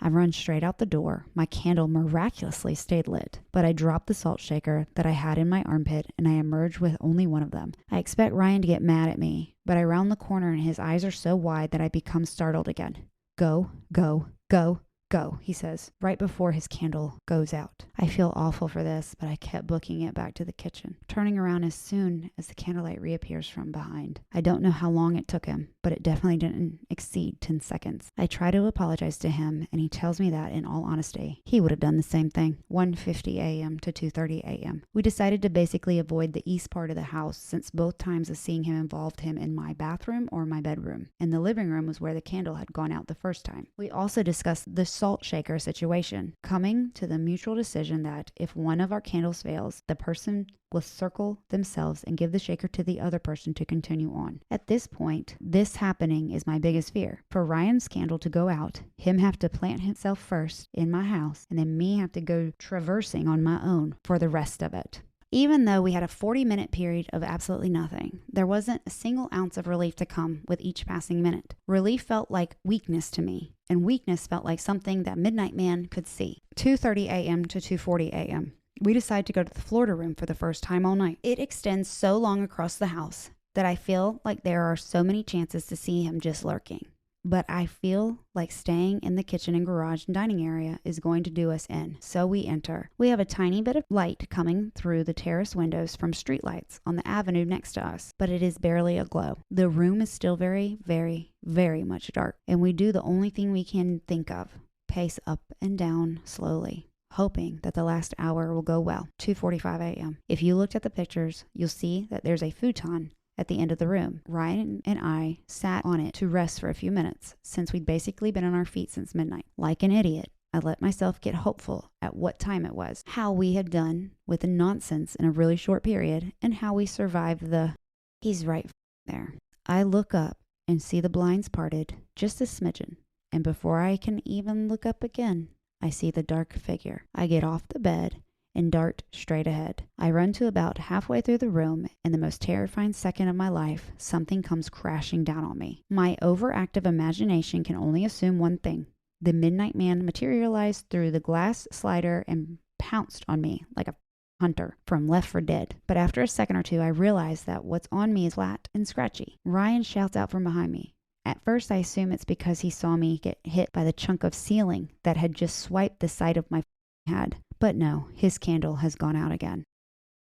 I run straight out the door. My candle miraculously stayed lit, but I drop the salt shaker that I had in my armpit and I emerge with only one of them. I expect Ryan to get mad at me, but I round the corner and his eyes are so wide that I become startled again. Go, go, go, go, he says, right before his candle goes out. I feel awful for this, but I kept booking it back to the kitchen, turning around as soon as the candlelight reappears from behind. I don't know how long it took him, but it definitely didn't exceed 10 seconds. I try to apologize to him, and he tells me that, in all honesty, he would have done the same thing. 1:50 a.m. to 2:30 a.m. We decided to basically avoid the east part of the house, since both times of seeing him involved him in my bathroom or my bedroom, and the living room was where the candle had gone out the first time. We also discussed the salt shaker situation, coming to the mutual decision that if one of our candles fails, the person will circle themselves and give the shaker to the other person to continue on. At this point, this happening is my biggest fear. For Ryan's candle to go out, him have to plant himself first in my house, and then me have to go traversing on my own for the rest of it. Even though we had a 40-minute period of absolutely nothing, there wasn't a single ounce of relief to come with each passing minute. Relief felt like weakness to me, and weakness felt like something that Midnight Man could see. 2:30 a.m. to 2:40 a.m. We decide to go to the Florida room for the first time all night. It extends so long across the house that I feel like there are so many chances to see him just lurking. But I feel like staying in the kitchen and garage and dining area is going to do us in. So we enter. We have a tiny bit of light coming through the terrace windows from streetlights on the avenue next to us, but it is barely a glow. The room is still very, very, very much dark, and we do the only thing we can think of: pace up and down slowly, hoping that the last hour will go well. 2:45 a.m. If you looked at the pictures, you'll see that there's a futon at the end of the room. Ryan and I sat on it to rest for a few minutes, since we'd basically been on our feet since midnight. Like an idiot, I let myself get hopeful at what time it was, how we had done with the nonsense in a really short period, and how we survived the... He's right there. I look up and see the blinds parted just a smidgen, and before I can even look up again, I see the dark figure. I get off the bed and dart straight ahead. I run to about halfway through the room, and the most terrifying second of my life, something comes crashing down on me. My overactive imagination can only assume one thing: The Midnight Man materialized through the glass slider and pounced on me like a hunter from Left 4 Dead. But after a second or two, I realized that what's on me is flat and scratchy. Ryan shouts out from behind me. At first, I assume it's because he saw me get hit by the chunk of ceiling that had just swiped the side of my head. But no, his candle has gone out again.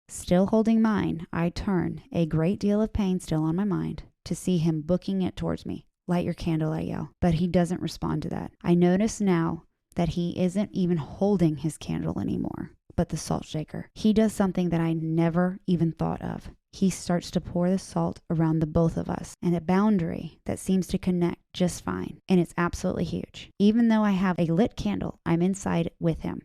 Still holding mine, I turn, a great deal of pain still on my mind, to see him booking it towards me. Light your candle, I yell. But he doesn't respond to that. I notice now that he isn't even holding his candle anymore, but the salt shaker. He does something that I never even thought of. He starts to pour the salt around the both of us and a boundary that seems to connect just fine. And it's absolutely huge. Even though I have a lit candle, I'm inside with him.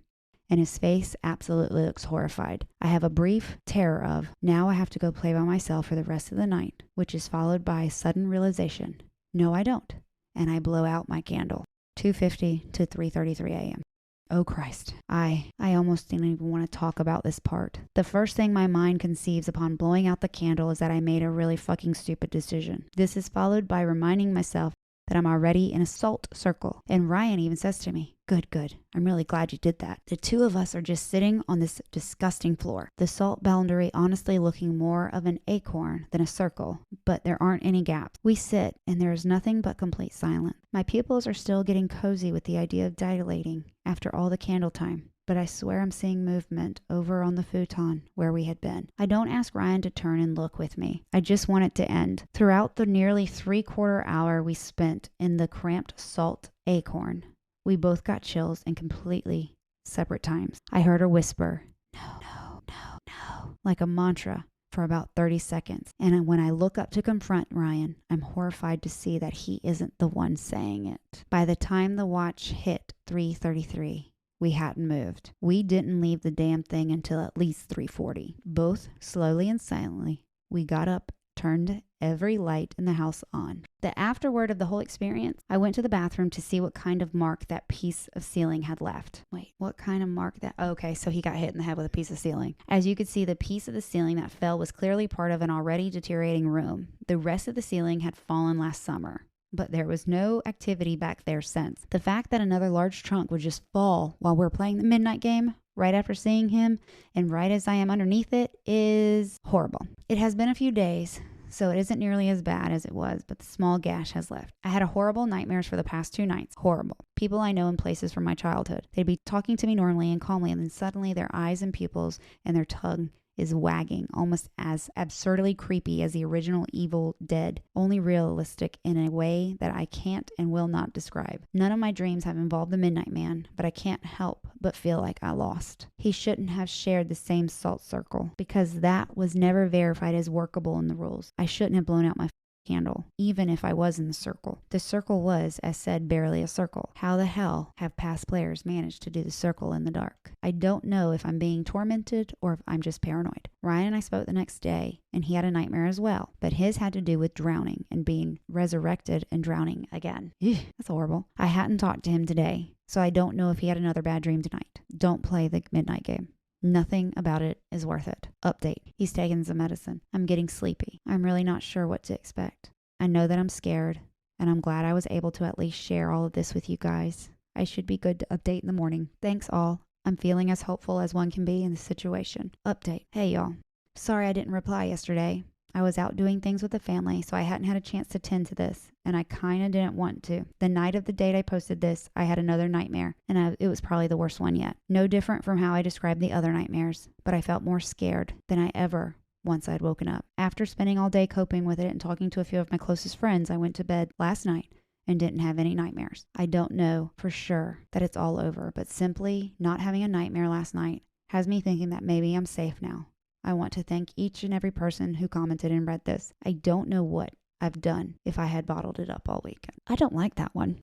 And his face absolutely looks horrified. I have a brief terror of, now I have to go play by myself for the rest of the night, which is followed by a sudden realization. No, I don't. And I blow out my candle. 2:50 to 3:33 a.m. Oh Christ. I almost didn't even want to talk about this part. The first thing my mind conceives upon blowing out the candle is that I made a really fucking stupid decision. This is followed by reminding myself that I'm already in a salt circle. And Ryan even says to me, Good. I'm really glad you did that. The two of us are just sitting on this disgusting floor. The salt boundary honestly looking more of an acorn than a circle, but there aren't any gaps. We sit, and there is nothing but complete silence. My pupils are still getting cozy with the idea of dilating after all the candle time, but I swear I'm seeing movement over on the futon where we had been. I don't ask Ryan to turn and look with me. I just want it to end. Throughout the nearly 3/4 hour we spent in the cramped salt acorn, we both got chills in completely separate times. I heard her whisper, no, like a mantra for about 30 seconds. And when I look up to confront Ryan, I'm horrified to see that he isn't the one saying it. By the time the watch hit 3:33, we hadn't moved. We didn't leave the damn thing until at least 3:40. Both slowly and silently, we got up, turned every light in the house on. The afterword of the whole experience, I went to the bathroom to see what kind of mark that piece of ceiling had left. Wait, what kind of mark that? Okay, so he got hit in the head with a piece of ceiling. As you could see, the piece of the ceiling that fell was clearly part of an already deteriorating room. The rest of the ceiling had fallen last summer, but there was no activity back there since. The fact that another large chunk would just fall while we're playing the midnight game right after seeing him and right as I am underneath it is horrible. It has been a few days, so it isn't nearly as bad as it was, but the small gash has left. I had horrible nightmares for the past 2 nights. Horrible. People I know in places from my childhood. They'd be talking to me normally and calmly, and then suddenly their eyes and pupils and their tongue is wagging, almost as absurdly creepy as the original Evil Dead, only realistic in a way that I can't and will not describe. None of my dreams have involved the Midnight Man, but I can't help but feel like I lost. He shouldn't have shared the same salt circle, because that was never verified as workable in the rules. I shouldn't have blown out my candle, even if I was in the circle. The circle was, as said, barely a circle. How the hell have past players managed to do the circle in the dark? I don't know if I'm being tormented or if I'm just paranoid. Ryan and I spoke the next day, and he had a nightmare as well, but his had to do with drowning and being resurrected and drowning again. Ew, that's horrible. I hadn't talked to him today, so I don't know if he had another bad dream tonight. Don't play the midnight game. Nothing about it is worth it. Update. He's taking some medicine. I'm getting sleepy. I'm really not sure what to expect. I know that I'm scared, and I'm glad I was able to at least share all of this with you guys. I should be good to update in the morning. Thanks all. I'm feeling as hopeful as one can be in this situation. Update. Hey y'all. Sorry I didn't reply yesterday. I was out doing things with the family, so I hadn't had a chance to tend to this, and I kind of didn't want to. The night of the date I posted this, I had another nightmare, and it was probably the worst one yet. No different from how I described the other nightmares, but I felt more scared than I ever once I'd woken up. After spending all day coping with it and talking to a few of my closest friends, I went to bed last night and didn't have any nightmares. I don't know for sure that it's all over, but simply not having a nightmare last night has me thinking that maybe I'm safe now. I want to thank each and every person who commented and read this. I don't know what I've done if I had bottled it up all weekend. I don't like that one.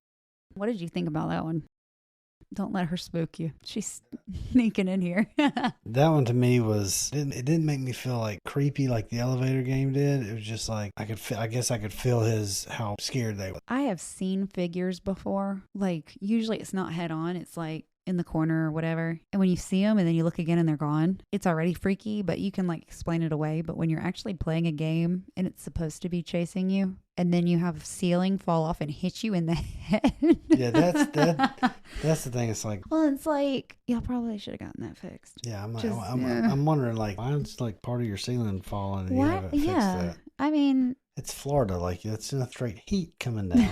What did you think about that one? Don't let her spook you. She's sneaking in here. That one to me it didn't make me feel like creepy like the elevator game did. It was just like I guess I could feel how scared they were. I have seen figures before. Like usually it's not head on. It's like in the corner or whatever. And when you see them and then you look again and they're gone, it's already freaky, but you can like explain it away. But when you're actually playing a game and it's supposed to be chasing you, and then you have ceiling fall off and hit you in the head. Yeah, that's the thing. It's like, well, it's like y'all probably should have gotten that fixed. Yeah, I'm wondering, like, why is like part of your ceiling falling and you haven't fixed that? I mean, it's Florida, like it's not straight heat coming down.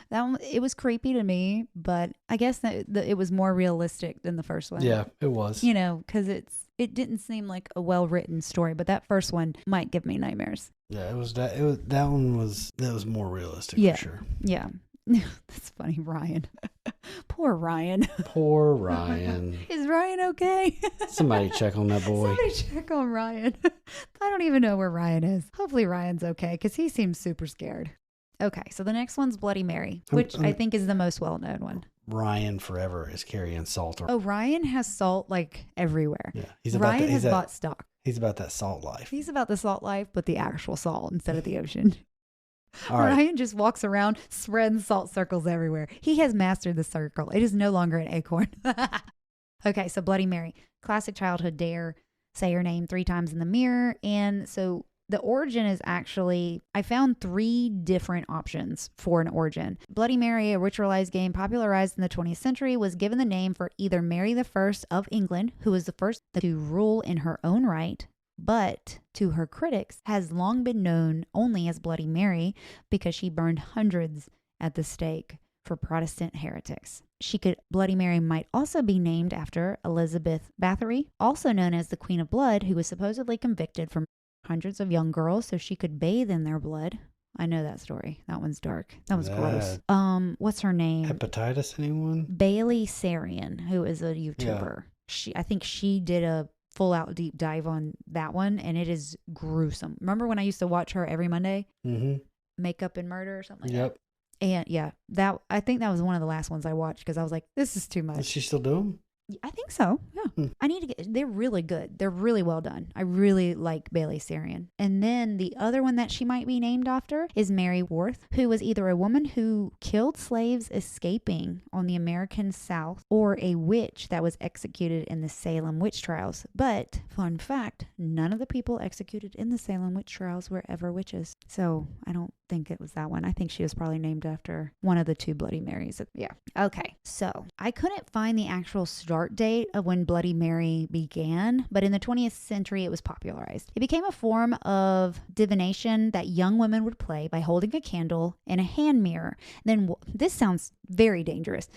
That one, it was creepy to me, but I guess that it was more realistic than the first one. Yeah, it was. You know, because it didn't seem like a well-written story, but that first one might give me nightmares. Yeah, that one was more realistic for sure. Yeah. That's funny, Ryan. Poor Ryan. Poor Ryan. Is Ryan okay? Somebody check on that boy. Somebody check on Ryan. I don't even know where Ryan is. Hopefully Ryan's okay because he seems super scared. Okay, so the next one's Bloody Mary, which I think is the most well-known one. Ryan forever is carrying salt. Oh, Ryan has salt like everywhere. Yeah, Ryan has bought stock. He's about that salt life. He's about the salt life, but the actual salt instead of the ocean. All right. Ryan just walks around spreading salt circles everywhere. He has mastered the circle. It is no longer an acorn. Okay, so Bloody Mary, classic childhood dare. Say your name 3 times in the mirror. And so the origin is actually, I found 3 different options for an origin. Bloody Mary, a ritualized game popularized in the 20th century, was given the name for either Mary I of England, who was the first to rule in her own right, but to her critics has long been known only as Bloody Mary because she burned hundreds at the stake for Protestant heretics. Bloody Mary might also be named after Elizabeth Bathory, also known as the Queen of Blood, who was supposedly convicted for hundreds of young girls so she could bathe in their blood. I know that story. That one's dark. That was gross. What's her name? Hepatitis, anyone? Bailey Sarian, who is a YouTuber. Yeah. I think she did a full out deep dive on that one, and it is gruesome. Remember when I used to watch her every Monday? Mm-hmm. Makeup and Murder or something like that? And yeah, I think that was one of the last ones I watched because I was like, this is too much. Is she still doing? I think so. Yeah. I need to they're really good. They're really well done. I really like Bailey Sarian. And then the other one that she might be named after is Mary Worth, who was either a woman who killed slaves escaping on the American South or a witch that was executed in the Salem witch trials. But fun fact, none of the people executed in the Salem witch trials were ever witches. So I don't think it was that one. I think she was probably named after one of the 2 Bloody Marys. Yeah. Okay. So I couldn't find the actual start date of when Bloody Mary began, but in the 20th century it was popularized. It became a form of divination that young women would play by holding a candle in a hand mirror. Then this sounds very dangerous.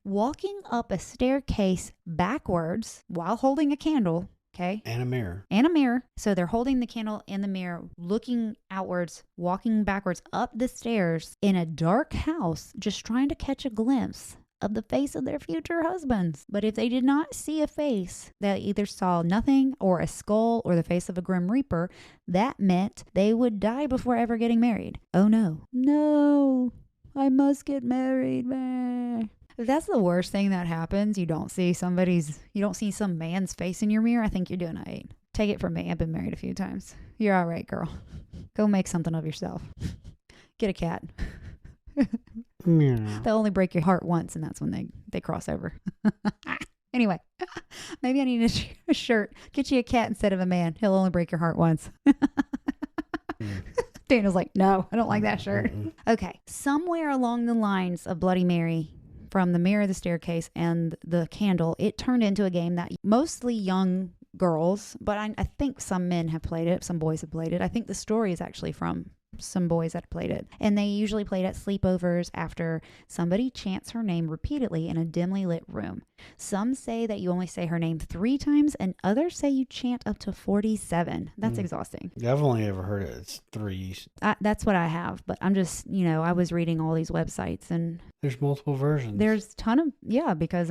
Walking up a staircase backwards while holding a candle. Okay. And a mirror. So they're holding the candle in the mirror, looking outwards, walking backwards up the stairs in a dark house, just trying to catch a glimpse of the face of their future husbands. But if they did not see a face, they either saw nothing or a skull or the face of a grim reaper, that meant they would die before ever getting married. Oh no. No, I must get married, man. If that's the worst thing that happens, you don't see some man's face in your mirror, I think you're doing all right. Take it from me. I've been married a few times. You're all right, girl. Go make something of yourself. Get a cat. They'll only break your heart once, and that's when they cross over. Anyway, maybe I need a shirt. Get you a cat instead of a man. He'll only break your heart once. Daniel's like, no, I don't like that shirt. Okay. Somewhere along the lines of Bloody Mary, from the mirror, the staircase, and the candle, it turned into a game that mostly young girls, but I think some men have played it. Some boys have played it. I think the story is actually from some boys that played it. And they usually played at sleepovers after somebody chants her name repeatedly in a dimly lit room. Some say that you only say her name 3 times, and others say you chant up to 47. That's exhausting. Yeah, I've only ever heard it's 3. That's what I have, but I'm just, I was reading all these websites and there's multiple versions. There's a ton of, because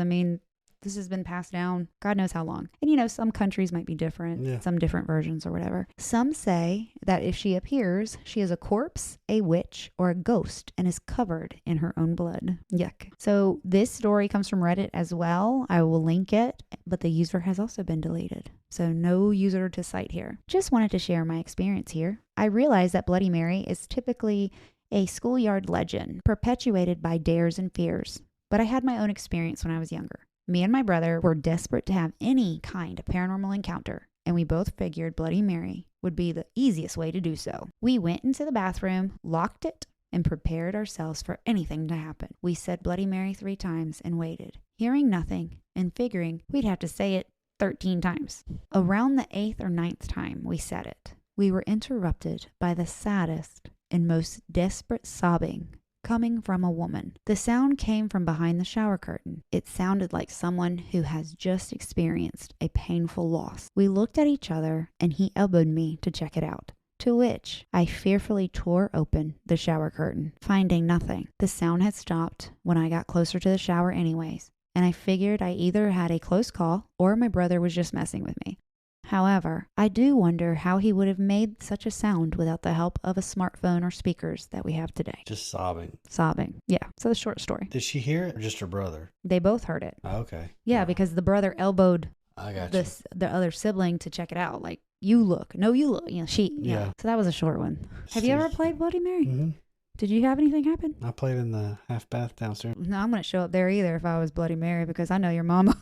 this has been passed down God knows how long. And some countries might be different, some different versions or whatever. Some say that if she appears, she is a corpse, a witch, or a ghost and is covered in her own blood. Yuck. So this story comes from Reddit as well. I will link it, but the user has also been deleted. So no user to cite here. Just wanted to share my experience here. I realize that Bloody Mary is typically a schoolyard legend perpetuated by dares and fears, but I had my own experience when I was younger. Me and my brother were desperate to have any kind of paranormal encounter, and we both figured Bloody Mary would be the easiest way to do so. We went into the bathroom, locked it, and prepared ourselves for anything to happen. We said Bloody Mary 3 times and waited, hearing nothing and figuring we'd have to say it 13 times. Around the 8th or 9th time we said it, we were interrupted by the saddest and most desperate sobbing coming from a woman. The sound came from behind the shower curtain. It sounded like someone who has just experienced a painful loss. We looked at each other and he elbowed me to check it out, to which I fearfully tore open the shower curtain, finding nothing. The sound had stopped when I got closer to the shower anyways, and I figured I either had a close call or my brother was just messing with me. However, I do wonder how he would have made such a sound without the help of a smartphone or speakers that we have today. Just sobbing. Sobbing. Yeah. So the short story. Did she hear it or just her brother? They both heard it. Oh, okay. Yeah, because the brother elbowed the other sibling to check it out. Like, you look. No, you look. You know, yeah. So that was a short one. Have you ever played Bloody Mary? Mm-hmm. Did you have anything happen? I played in the half bath downstairs. No, I wouldn't show up there either if I was Bloody Mary, because I know your mama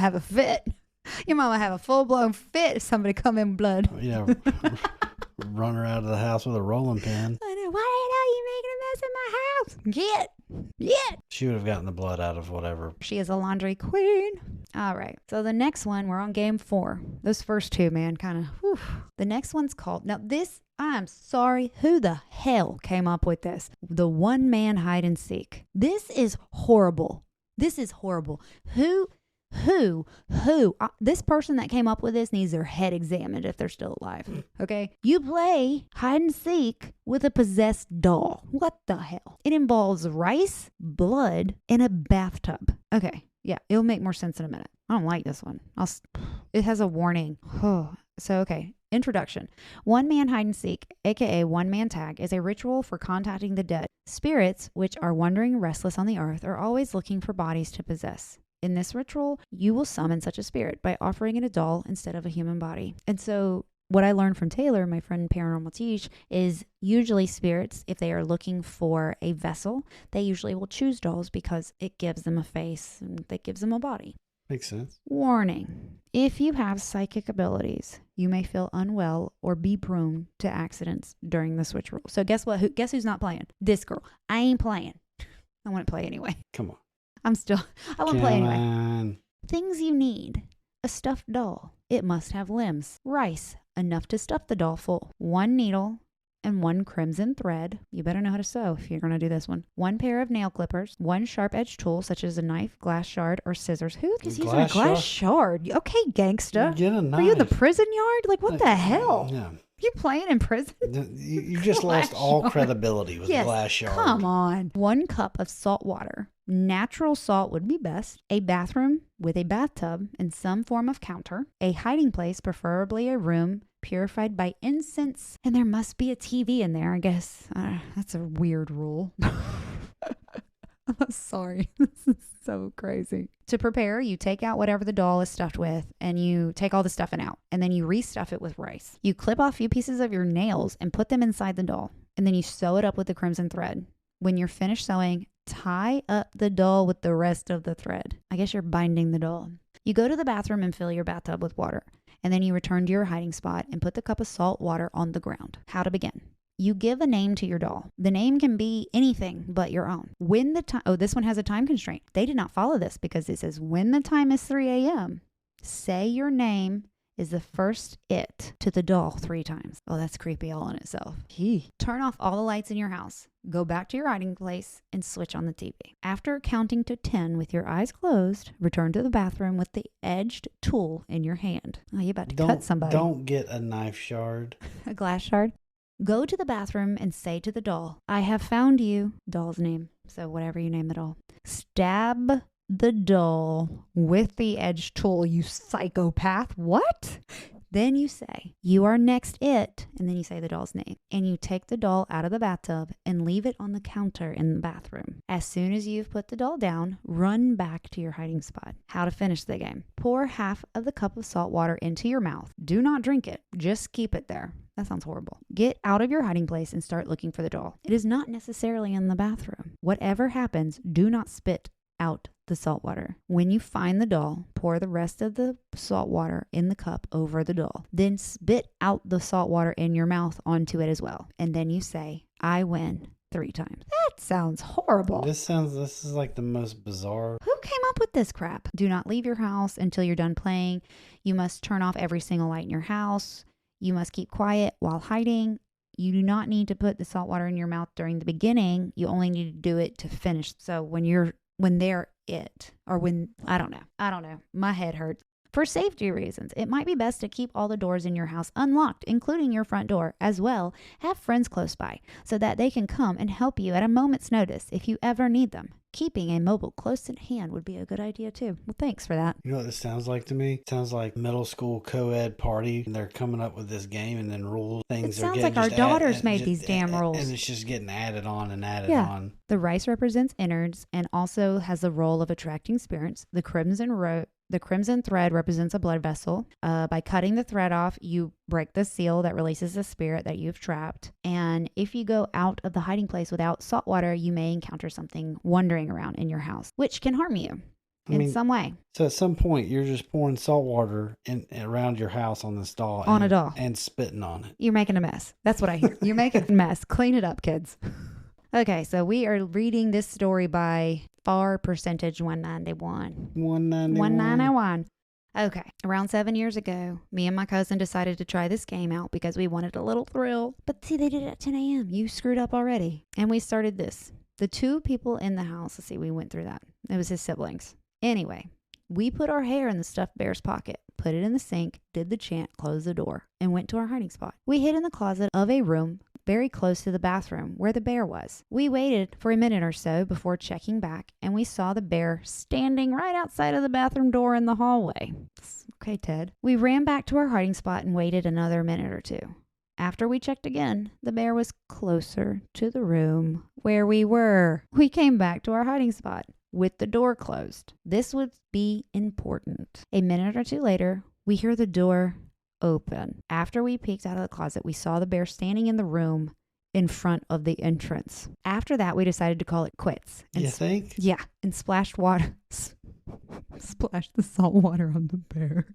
have a fit. Your mama have a full-blown fit if somebody come in blood. Yeah, run her out of the house with a rolling pin. I know. Why the hell are you making a mess in my house? Get. She would have gotten the blood out of whatever. She is a laundry queen. All right. So the next one, we're on game 4. Those first 2, man, kind of, whew. The next one's called, now this, I'm sorry, who the hell came up with this? The one-man hide and seek. This is horrible. This is horrible. Who, this person that came up with this needs their head examined if they're still alive. Okay? You play hide and seek with a possessed doll. What the hell? It involves rice, blood, and a bathtub. Okay. Yeah, it'll make more sense in a minute. I don't like this one. It has a warning. So, okay. Introduction. One-man hide and seek, aka one-man tag, is a ritual for contacting the dead. Spirits, which are wandering restless on the earth, are always looking for bodies to possess. In this ritual, you will summon such a spirit by offering it a doll instead of a human body. And so what I learned from Taylor, my friend Paranormal Teach, is usually spirits, if they are looking for a vessel, they usually will choose dolls because it gives them a face and it gives them a body. Makes sense. Warning. If you have psychic abilities, you may feel unwell or be prone to accidents during this ritual. So guess what? Guess who's not playing? This girl. I ain't playing. I want to play anyway. Come on. I want to play anyway. Things you need. A stuffed doll. It must have limbs. Rice. Enough to stuff the doll full. 1 needle and 1 crimson thread. You better know how to sew if you're going to do this one. 1 pair of nail clippers. 1 sharp-edged tool such as a knife, glass shard, or scissors. Who is using a glass shard? Okay, gangsta. Get a knife. Are you in the prison yard? Like, what the hell? Yeah. You playing in prison? You just lost all credibility with glass shard. Come on. 1 cup of salt water. Natural salt would be best. A bathroom with a bathtub and some form of counter. A hiding place, preferably a room purified by incense. And there must be a TV in there, I guess. That's a weird rule. I'm sorry. This is so crazy. To prepare, you take out whatever the doll is stuffed with and you take all the stuffing out and then you restuff it with rice. You clip off a few pieces of your nails and put them inside the doll and then you sew it up with the crimson thread. When you're finished sewing, tie up the doll with the rest of the thread. I guess you're binding the doll. You go to the bathroom and fill your bathtub with water and then you return to your hiding spot and put the cup of salt water on the ground. How to begin. You give a name to your doll. The name can be anything but your own. When the time, this one has a time constraint. They did not follow this because it says when the time is 3 a.m., say your name is the first it to the doll 3 times. Oh, that's creepy all in itself. Turn off all the lights in your house. Go back to your hiding place and switch on the TV. After counting to 10 with your eyes closed, return to the bathroom with the edged tool in your hand. Oh, you're about to cut somebody. Don't get a knife shard. A glass shard. Go to the bathroom and say to the doll, I have found you. Doll's name. So whatever you name the doll. Stab the doll with the edge tool, you psychopath. What? Then you say, you are next it. And then you say the doll's name. And you take the doll out of the bathtub and leave it on the counter in the bathroom. As soon as you've put the doll down, run back to your hiding spot. How to finish the game. Pour half of the cup of salt water into your mouth. Do not drink it. Just keep it there. That sounds horrible. Get out of your hiding place and start looking for the doll. It is not necessarily in the bathroom. Whatever happens, do not spit out the salt water. When you find the doll, pour the rest of the salt water in the cup over the doll. Then spit out the salt water in your mouth onto it as well. And then you say, I win 3 times. That sounds horrible. This is like the most bizarre. Who came up with this crap? Do not leave your house until you're done playing. You must turn off every single light in your house. You must keep quiet while hiding. You do not need to put the salt water in your mouth during the beginning. You only need to do it to finish. So when they're it, or when, I don't know. My head hurts. For safety reasons, it might be best to keep all the doors in your house unlocked, including your front door. As well, have friends close by so that they can come and help you at a moment's notice if you ever need them. Keeping a mobile close at hand would be a good idea too. Well, thanks for that. You know what this sounds like to me? It sounds like middle school co-ed party, and they're coming up with this game and then rules. Things it sounds like our daughters made these damn rules. And it's just getting added on and added on. The rice represents innards and also has the role of attracting spirits. The crimson thread represents a blood vessel. By cutting the thread off, you break the seal that releases the spirit that you've trapped. And if you go out of the hiding place without salt water, you may encounter something wandering around in your house, which can harm you in some way. So at some point, you're just pouring salt water around your house on this doll. On a doll. And spitting on it. You're making a mess. That's what I hear. You're making a mess. Clean it up, kids. Okay, so we are reading this story by FAR percentage 191. 191. Okay, around 7 years ago, me and my cousin decided to try this game out because we wanted a little thrill. But see, they did it at 10 a.m. You screwed up already. And we started this. The 2 people in the house, let's see, we went through that. It was his siblings. Anyway, we put our hair in the stuffed bear's pocket, put it in the sink, did the chant, closed the door, and went to our hiding spot. We hid in the closet of a room very close to the bathroom where the bear was. We waited for a minute or so before checking back, and we saw the bear standing right outside of the bathroom door in the hallway. Okay, Ted. We ran back to our hiding spot and waited another minute or 2. After we checked again, the bear was closer to the room where we were. We came back to our hiding spot with the door closed. This would be important. A minute or 2 later, we hear the door open. After we peeked out of the closet, we saw the bear standing in the room in front of the entrance. After that, we decided to call it quits. You think? Yeah, and splashed water. Splashed the salt water on the bear.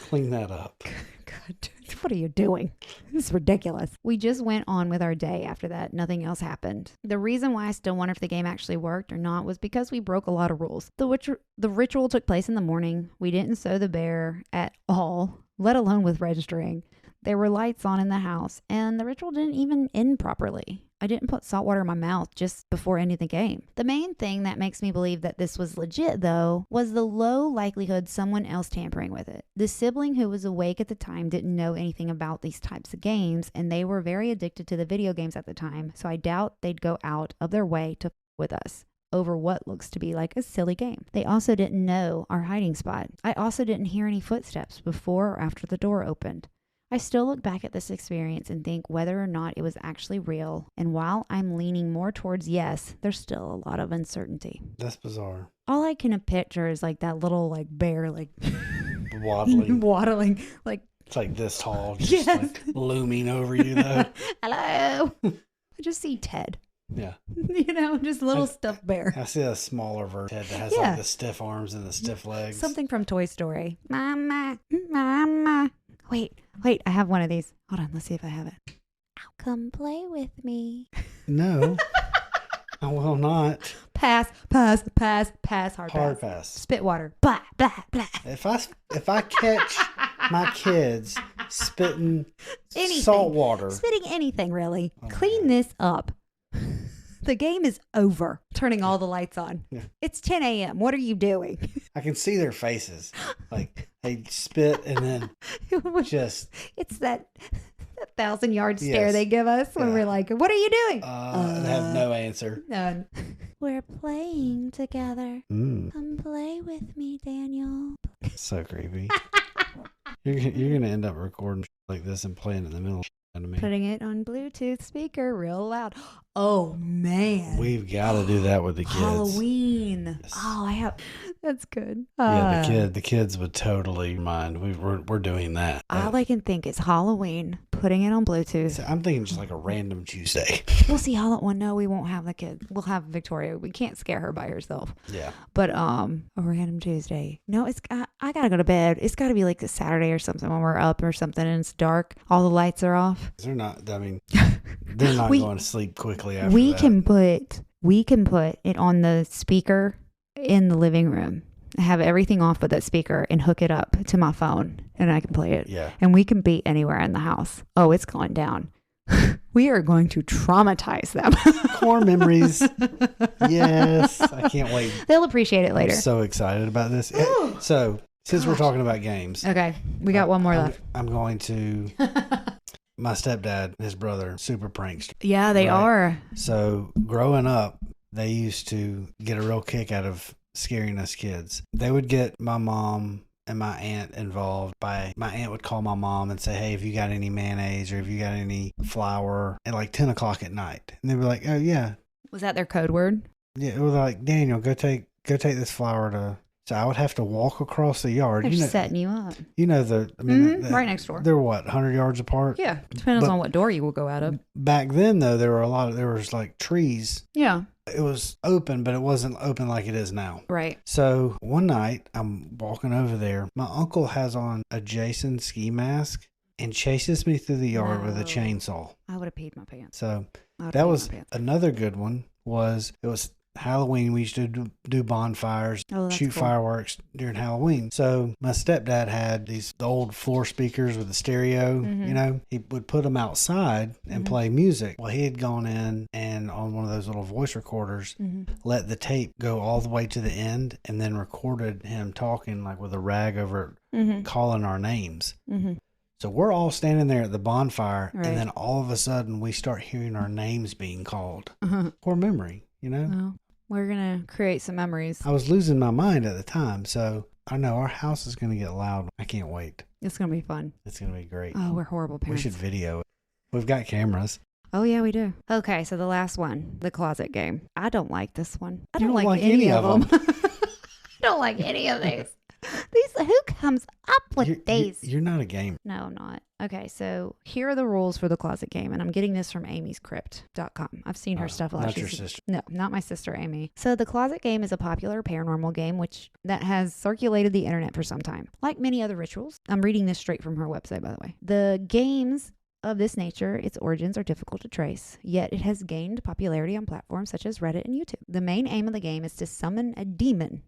Clean that up. God, what are you doing? This is ridiculous. We just went on with our day after that. Nothing else happened. The reason why I still wonder if the game actually worked or not was because we broke a lot of rules. The ritual took place in the morning. We didn't sew the bear at all, let alone with registering. There were lights on in the house, and the ritual didn't even end properly. I didn't put salt water in my mouth just before ending the game. The main thing that makes me believe that this was legit, though, was the low likelihood someone else tampering with it. The sibling who was awake at the time didn't know anything about these types of games, and they were very addicted to the video games at the time, so I doubt they'd go out of their way to with us over what looks to be like a silly game. They also didn't know our hiding spot. I also didn't hear any footsteps before or after the door opened. I still look back at this experience and think whether or not it was actually real. And while I'm leaning more towards yes, there's still a lot of uncertainty. That's bizarre. All I can picture is like that little like bear like waddling. Like it's like this tall, just like looming over you though. Hello. I just see Ted. Yeah. Just a little stuffed bear. I see a smaller version that has like the stiff arms and the stiff legs. Something from Toy Story. Mama. Wait, I have one of these. Hold on, let's see if I have it. Come play with me. No, I will not. Pass, hard pass. Spit water. Blah, blah, blah. If I catch my kids spitting salt water. Spitting anything, really. Clean this up. The game is over. Turning all the lights on. Yeah. It's 10 a.m. What are you doing? I can see their faces. Like they spit and then just. It's that 1,000-yard stare they give us when we're like, what are you doing? They have no answer. None. We're playing together. Come play with me, Daniel. So creepy. You're going to end up recording like this and playing in the middle of me. Putting it on Bluetooth speaker real loud. Oh, man. We've got to do that with the kids. Halloween. Yes. Oh, I have. That's good. Yeah, the kids would totally mind. We're doing that. All I can think is Halloween, putting it on Bluetooth. So I'm thinking just like a random Tuesday. We'll see Halloween. Well, no, we won't have the kids. We'll have Victoria. We can't scare her by herself. Yeah. But a random Tuesday. No, I gotta go to bed. It's got to be like a Saturday or something when we're up or something and it's dark. All the lights are off. They're not. I mean, they're not going to sleep quickly after we that. We can put it on the speaker in the living room. Have everything off but that speaker and hook it up to my phone and I can play it. Yeah. And we can be anywhere in the house. Oh, it's going down. We are going to traumatize them. Core memories. Yes. I can't wait. They'll appreciate it later. I'm so excited about this. So, since we're talking about games. Okay. We got one more left. I'm going to... My stepdad and his brother, super prankster. Yeah, they are. So, growing up, they used to get a real kick out of scaring us kids. They would get my mom and my aunt involved. My aunt would call my mom and say, hey, have you got any mayonnaise or have you got any flour at like 10 o'clock at night? And they'd be like, oh yeah. Was that their code word? Yeah, it was like, Daniel, go take this flour to... So I would have to walk across the yard. They're setting you up. You know, right next door. They're what, 100 yards apart? Yeah. Depends on what door you will go out of. Back then though, there was like trees. Yeah. It was open, but it wasn't open like it is now. Right. So one night I'm walking over there. My uncle has on a Jason ski mask and chases me through the yard with a chainsaw. I would have peed my pants. So that was another good one. It was Halloween. We used to do bonfires, shoot fireworks during Halloween. So my stepdad had the old floor speakers with the stereo, you know, he would put them outside and play music. Well, he had gone in and on one of those little voice recorders, let the tape go all the way to the end and then recorded him talking like with a rag over it, calling our names. So we're all standing there at the bonfire and then all of a sudden we start hearing our names being called. Core memory, you know? Well, we're going to create some memories. I was losing my mind at the time, so I know our house is going to get loud. I can't wait. It's going to be fun. It's going to be great. Oh, we're horrible parents. We should video it. We've got cameras. Oh, yeah, we do. Okay, so the last one, the closet game. I don't like this one. I don't like any of them. I don't like any of these. Who comes up with these? You're not a gamer. No, I'm not. Okay, so here are the rules for the closet game, and I'm getting this from amyscrypt.com. I've seen her stuff a lot. Not your sister. No, not my sister, Amy. So the closet game is a popular paranormal game that has circulated the internet for some time. Like many other rituals. I'm reading this straight from her website, by the way. The games of this nature, its origins are difficult to trace, yet it has gained popularity on platforms such as Reddit and YouTube. The main aim of the game is to summon a demon.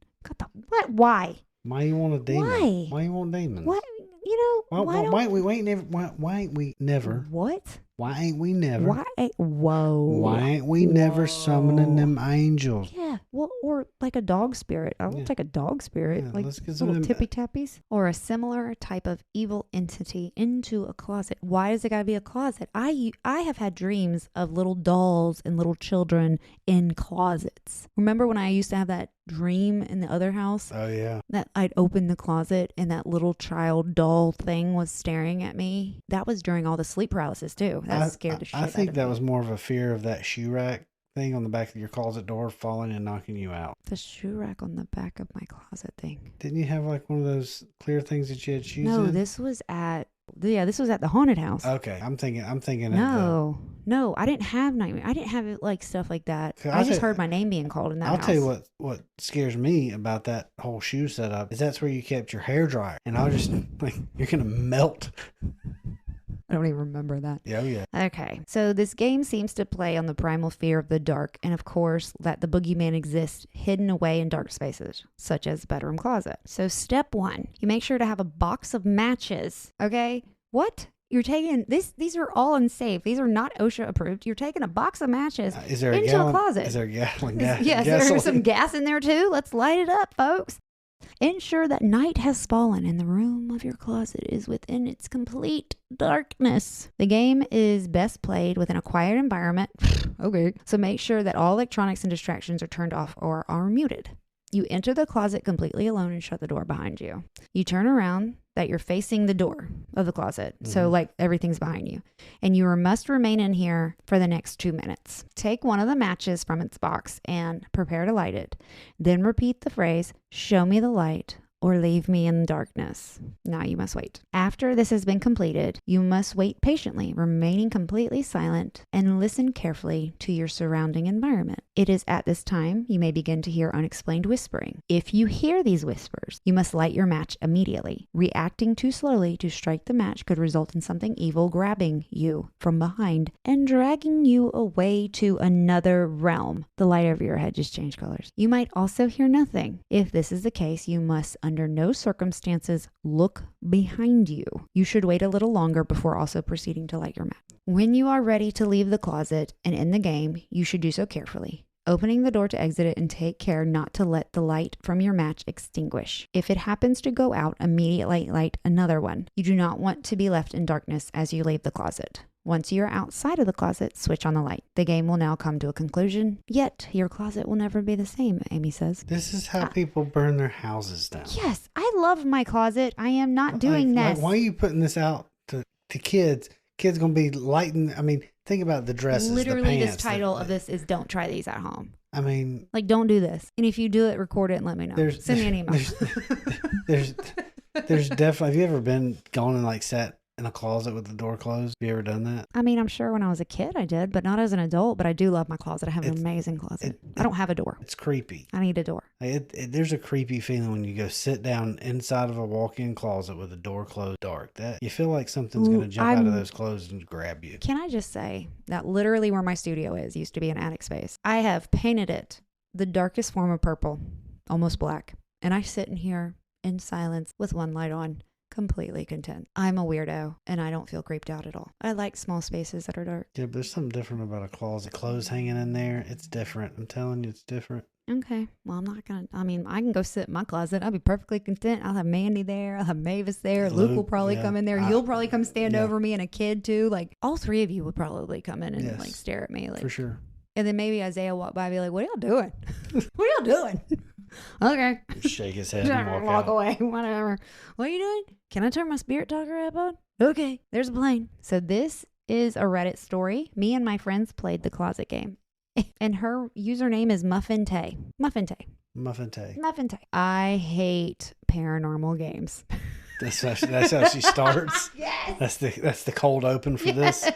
What? Why? Why you want a demon? Why you want demons? What? You know, why ain't we never? What? Why ain't we never? Whoa. Why ain't we never summoning them angels? Yeah. Well, or like a dog spirit. I will take a dog spirit. Yeah, like let's get little some tippy tappies. Or a similar type of evil entity into a closet. Why does it gotta be a closet? I have had dreams of little dolls and little children in closets. Remember when I used to have that dream in the other house? Oh yeah. That I'd open the closet and that little child doll thing was staring at me. That was during all the sleep paralysis too. That scared the shit out of me. I think that was more of a fear of that shoe rack thing on the back of your closet door falling and knocking you out. The shoe rack on the back of my closet thing. Didn't you have like one of those clear things that you had shoes in? No, this was at the haunted house. Okay, I'm thinking. No, I didn't have nightmare. I didn't have it like stuff like that. I just heard my name being called in that house. I'll tell you what scares me about that whole shoe setup is that's where you kept your hair dryer, and I'll just like you're gonna melt. I don't even remember that. Oh, yeah. Okay. So this game seems to play on the primal fear of the dark and, of course, that the boogeyman exists hidden away in dark spaces, such as the bedroom closet. So step 1, you make sure to have a box of matches. Okay? What? You're taking these are all unsafe. These are not OSHA approved. You're taking a box of matches into a closet. Is there a gallon? Yes, there's some gas in there too. Let's light it up, folks. Ensure that night has fallen and the room of your closet is within its complete darkness. The game is best played within a quiet environment. Okay. So make sure that all electronics and distractions are turned off or are muted. You enter the closet completely alone and shut the door behind you. You turn around that you're facing the door of the closet. So like everything's behind you. And you must remain in here for the next 2 minutes. Take one of the matches from its box and prepare to light it. Then repeat the phrase, show me the light or leave me in darkness. Now you must wait. After this has been completed, you must wait patiently, remaining completely silent and listen carefully to your surrounding environment. It is at this time you may begin to hear unexplained whispering. If you hear these whispers, you must light your match immediately. Reacting too slowly to strike the match could result in something evil grabbing you from behind and dragging you away to another realm. The light over your head just changed colors. You might also hear nothing. If this is the case, you must under no circumstances look behind you. You should wait a little longer before also proceeding to light your match. When you are ready to leave the closet and in the game, you should do so carefully, opening the door to exit it, and take care not to let the light from your match extinguish. If it happens to go out, immediately light another one. You do not want to be left in darkness as you leave the closet. Once you're outside of the closet, switch on the light. The game will now come to a conclusion, yet your closet will never be the same, Amy says. This is how people burn their houses down. Yes, I love my closet. I am not doing this. Why are you putting this out to kids? Kids going to be lighting. I mean, think about the dresses, literally the pants. This title of this is don't try these at home. I mean. Like, don't do this. And if you do it, record it and let me know. Send me an email. There's definitely, have you ever gone and like sat in a closet with the door closed? Have you ever done that? I mean, I'm sure when I was a kid I did, but not as an adult. But I do love my closet. I have an amazing closet. I don't have a door. It's creepy. I need a door. There's a creepy feeling when you go sit down inside of a walk-in closet with the door closed dark. That you feel like something's going to jump out of those clothes and grab you. Can I just say that literally where my studio is used to be an attic space. I have painted it the darkest form of purple, almost black. And I sit in here in silence with one light on, completely content. I'm a weirdo and I don't feel creeped out at all. I like small spaces that are dark. Yeah, but there's something different about a closet. Clothes hanging in there. It's different. I'm telling you, it's different. Okay. Well, I'm not going to, I mean, I can go sit in my closet. I'll be perfectly content. I'll have Mandy there. I'll have Mavis there. Luke will probably come in there. You'll probably come stand over me, and a kid too. Like all three of you would probably come in and like stare at me. Like, for sure. And then maybe Isaiah walk by and be like, what are y'all doing? What are y'all doing? Okay. Shake his head and walk away. Whatever. What are you doing? Can I turn my spirit talker app on? Okay. There's a plane. So this is a Reddit story. Me and my friends played the closet game. And her username is Muffin Tay. Muffin Tay. Muffin Tay. Muffin Tay. I hate paranormal games. That's how she starts. Yes. That's the cold open for this.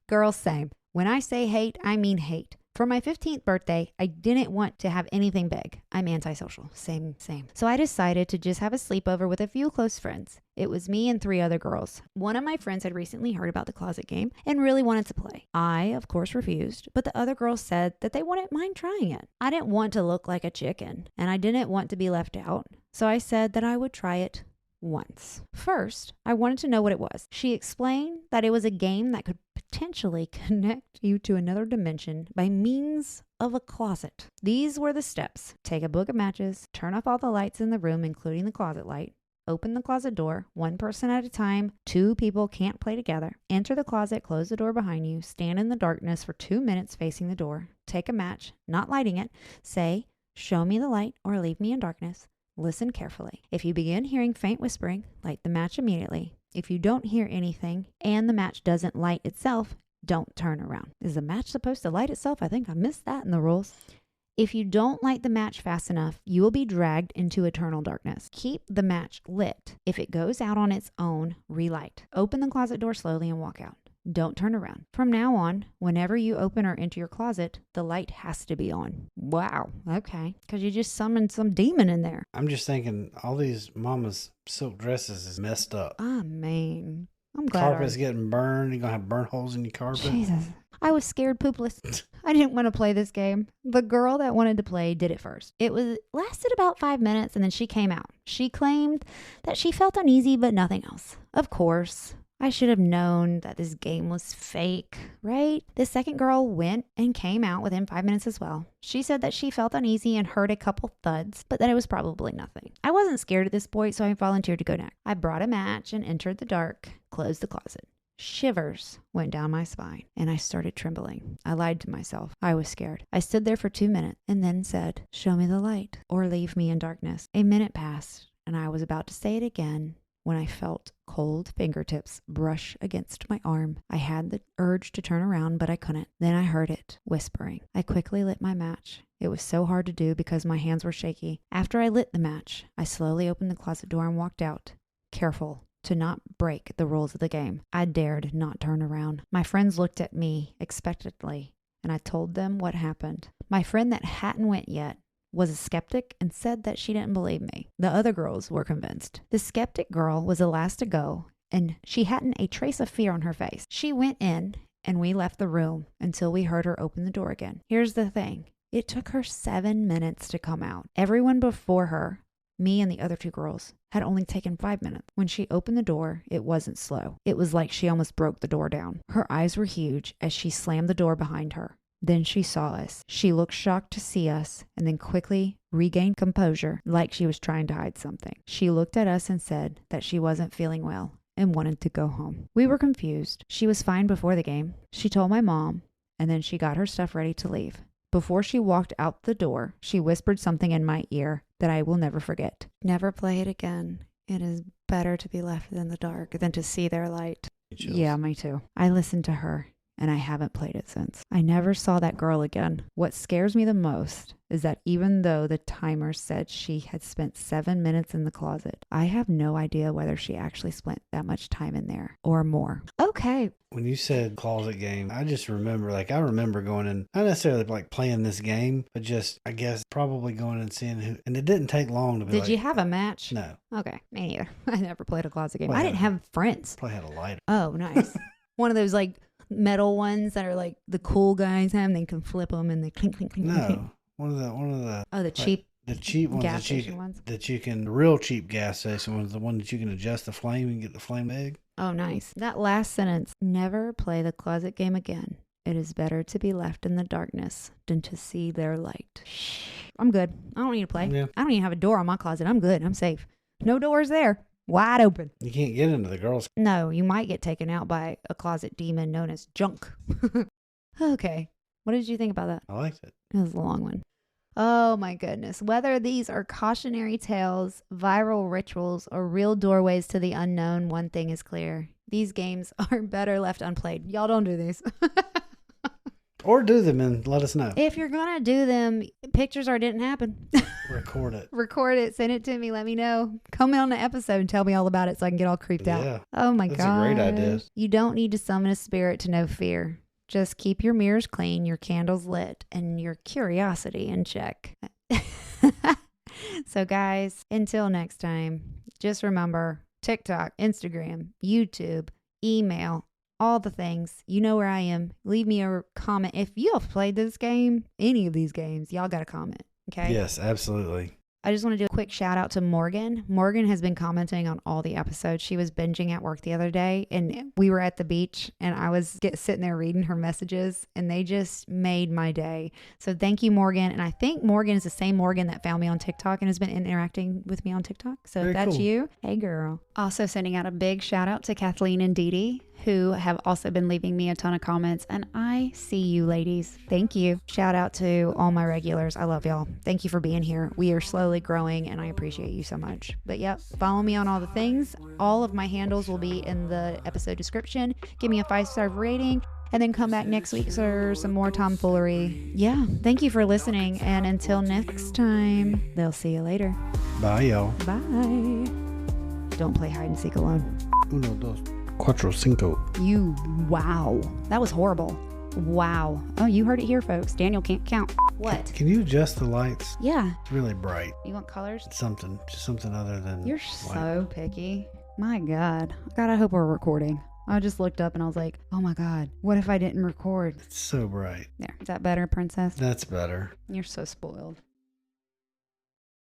Girls, same. When I say hate, I mean hate. For my 15th birthday, I didn't want to have anything big. I'm antisocial. Same. So I decided to just have a sleepover with a few close friends. It was me and 3 other girls. One of my friends had recently heard about the closet game and really wanted to play. I, of course, refused, but the other girls said that they wouldn't mind trying it. I didn't want to look like a chicken, and I didn't want to be left out, so I said that I would try it once. First, I wanted to know what it was. She explained that it was a game that could potentially connect you to another dimension by means of a closet. These were the steps. Take a book of matches, turn off all the lights in the room, including the closet light. Open the closet door, 1 person at a time. 2 people can't play together. Enter the closet, close the door behind you, stand in the darkness for 2 minutes facing the door. Take a match, not lighting it. Say, show me the light or leave me in darkness. Listen carefully. If you begin hearing faint whispering, light the match immediately. If you don't hear anything and the match doesn't light itself, don't turn around. Is the match supposed to light itself? I think I missed that in the rules. If you don't light the match fast enough, you will be dragged into eternal darkness. Keep the match lit. If it goes out on its own, relight. Open the closet door slowly and walk out. Don't turn around. From now on, whenever you open or enter your closet, the light has to be on. Wow. Okay. Because you just summoned some demon in there. I'm just thinking all these mama's silk dresses is messed up. Oh, man. I'm glad. Carpet's getting burned. You're going to have burnt holes in your carpet. Jesus. I was scared poopless. I didn't want to play this game. The girl that wanted to play did it first. It lasted about 5 minutes and then she came out. She claimed that she felt uneasy but nothing else. Of course, I should have known that this game was fake, right? The second girl went and came out within 5 minutes as well. She said that she felt uneasy and heard a couple thuds, but that it was probably nothing. I wasn't scared at this point, so I volunteered to go next. I brought a match and entered the dark, closed the closet. Shivers went down my spine and I started trembling. I lied to myself. I was scared. I stood there for 2 minutes and then said, show me the light or leave me in darkness. A minute passed and I was about to say it again when I felt cold fingertips brush against my arm. I had the urge to turn around, but I couldn't. Then I heard it whispering. I quickly lit my match. It was so hard to do because my hands were shaky. After I lit the match, I slowly opened the closet door and walked out, careful to not break the rules of the game. I dared not turn around. My friends looked at me expectantly, and I told them what happened. My friend that hadn't went yet was a skeptic and said that she didn't believe me. The other girls were convinced. The skeptic girl was the last to go, and she hadn't a trace of fear on her face. She went in, and we left the room until we heard her open the door again. Here's the thing. It took her 7 minutes to come out. Everyone before her, me and the other 2 girls, had only taken 5 minutes. When she opened the door, it wasn't slow. It was like she almost broke the door down. Her eyes were huge as she slammed the door behind her. Then she saw us. She looked shocked to see us and then quickly regained composure like she was trying to hide something. She looked at us and said that she wasn't feeling well and wanted to go home. We were confused. She was fine before the game. She told my mom, and then she got her stuff ready to leave. Before she walked out the door, she whispered something in my ear that I will never forget. Never play it again. It is better to be left in the dark than to see their light. Yeah, me too. I listened to her, and I haven't played it since. I never saw that girl again. What scares me the most is that even though the timer said she had spent 7 minutes in the closet, I have no idea whether she actually spent that much time in there or more. Okay. When you said closet game, I just remember, I remember going in, not necessarily playing this game, but just, I guess, probably going and seeing who, and it didn't take long to be Did you have a match? No. Okay, me neither. I never played a closet game. I didn't have friends. Probably had a lighter. Oh, nice. One of those metal ones that are the cool guys have, and they can flip them and they clink, clink, clink. No. One of the the cheap. The cheap ones, gas station ones. The real cheap gas station ones, the one that you can adjust the flame and get the flame big. Oh, nice. That last sentence, never play the closet game again. It is better to be left in the darkness than to see their light. I'm good. I don't need to play. Yeah. I don't even have a door on my closet. I'm good. I'm safe. No doors there. Wide open. You can't get into the girls. No, you might get taken out by a closet demon known as junk. Okay. What did you think about that? I liked it. It was a long one. Oh my goodness. Whether these are cautionary tales, viral rituals, or real doorways to the unknown, one thing is clear. These games are better left unplayed. Y'all don't do these. Or do them and let us know. If you're going to do them, pictures or didn't happen. Record it. Record it. Send it to me. Let me know. Come on the episode and tell me all about it so I can get all creeped out. Oh my God. That's a great idea. You don't need to summon a spirit to know fear. Just keep your mirrors clean, your candles lit, and your curiosity in check. So guys, until next time, just remember TikTok, Instagram, YouTube, email, all the things. You know where I am. Leave me a comment. If you have played this game, any of these games, y'all got to comment. Okay? Yes, absolutely. I just want to do a quick shout out to Morgan. Morgan has been commenting on all the episodes. She was binging at work the other day, and we were at the beach, and I was sitting there reading her messages, and they just made my day. So thank you, Morgan. And I think Morgan is the same Morgan that found me on TikTok and has been interacting with me on TikTok. So if that's you, hey girl. Also sending out a big shout out to Kathleen and Dee Dee, who have also been leaving me a ton of comments, and I see you ladies. Thank you. Shout out to all my regulars. I love y'all. Thank you for being here. We are slowly growing, and I appreciate you so much. But yep, follow me on all the things. All of my handles will be in the episode description. Give me a 5-star rating, and then come back next week for some more tomfoolery. Yeah, thank you for listening, and until next time, they'll see you later. Bye, y'all. Bye. Don't play hide and seek alone. Uno, dos, cuatro, cinco. Wow. That was horrible. Wow. Oh, you heard it here, folks. Daniel can't count. What? Can you adjust the lights? Yeah. It's really bright. You want colors? Just something other than You're so picky. My God. God, I hope we're recording. I just looked up and I was like, oh my God, what if I didn't record? It's so bright. There. Is that better, princess? That's better. You're so spoiled.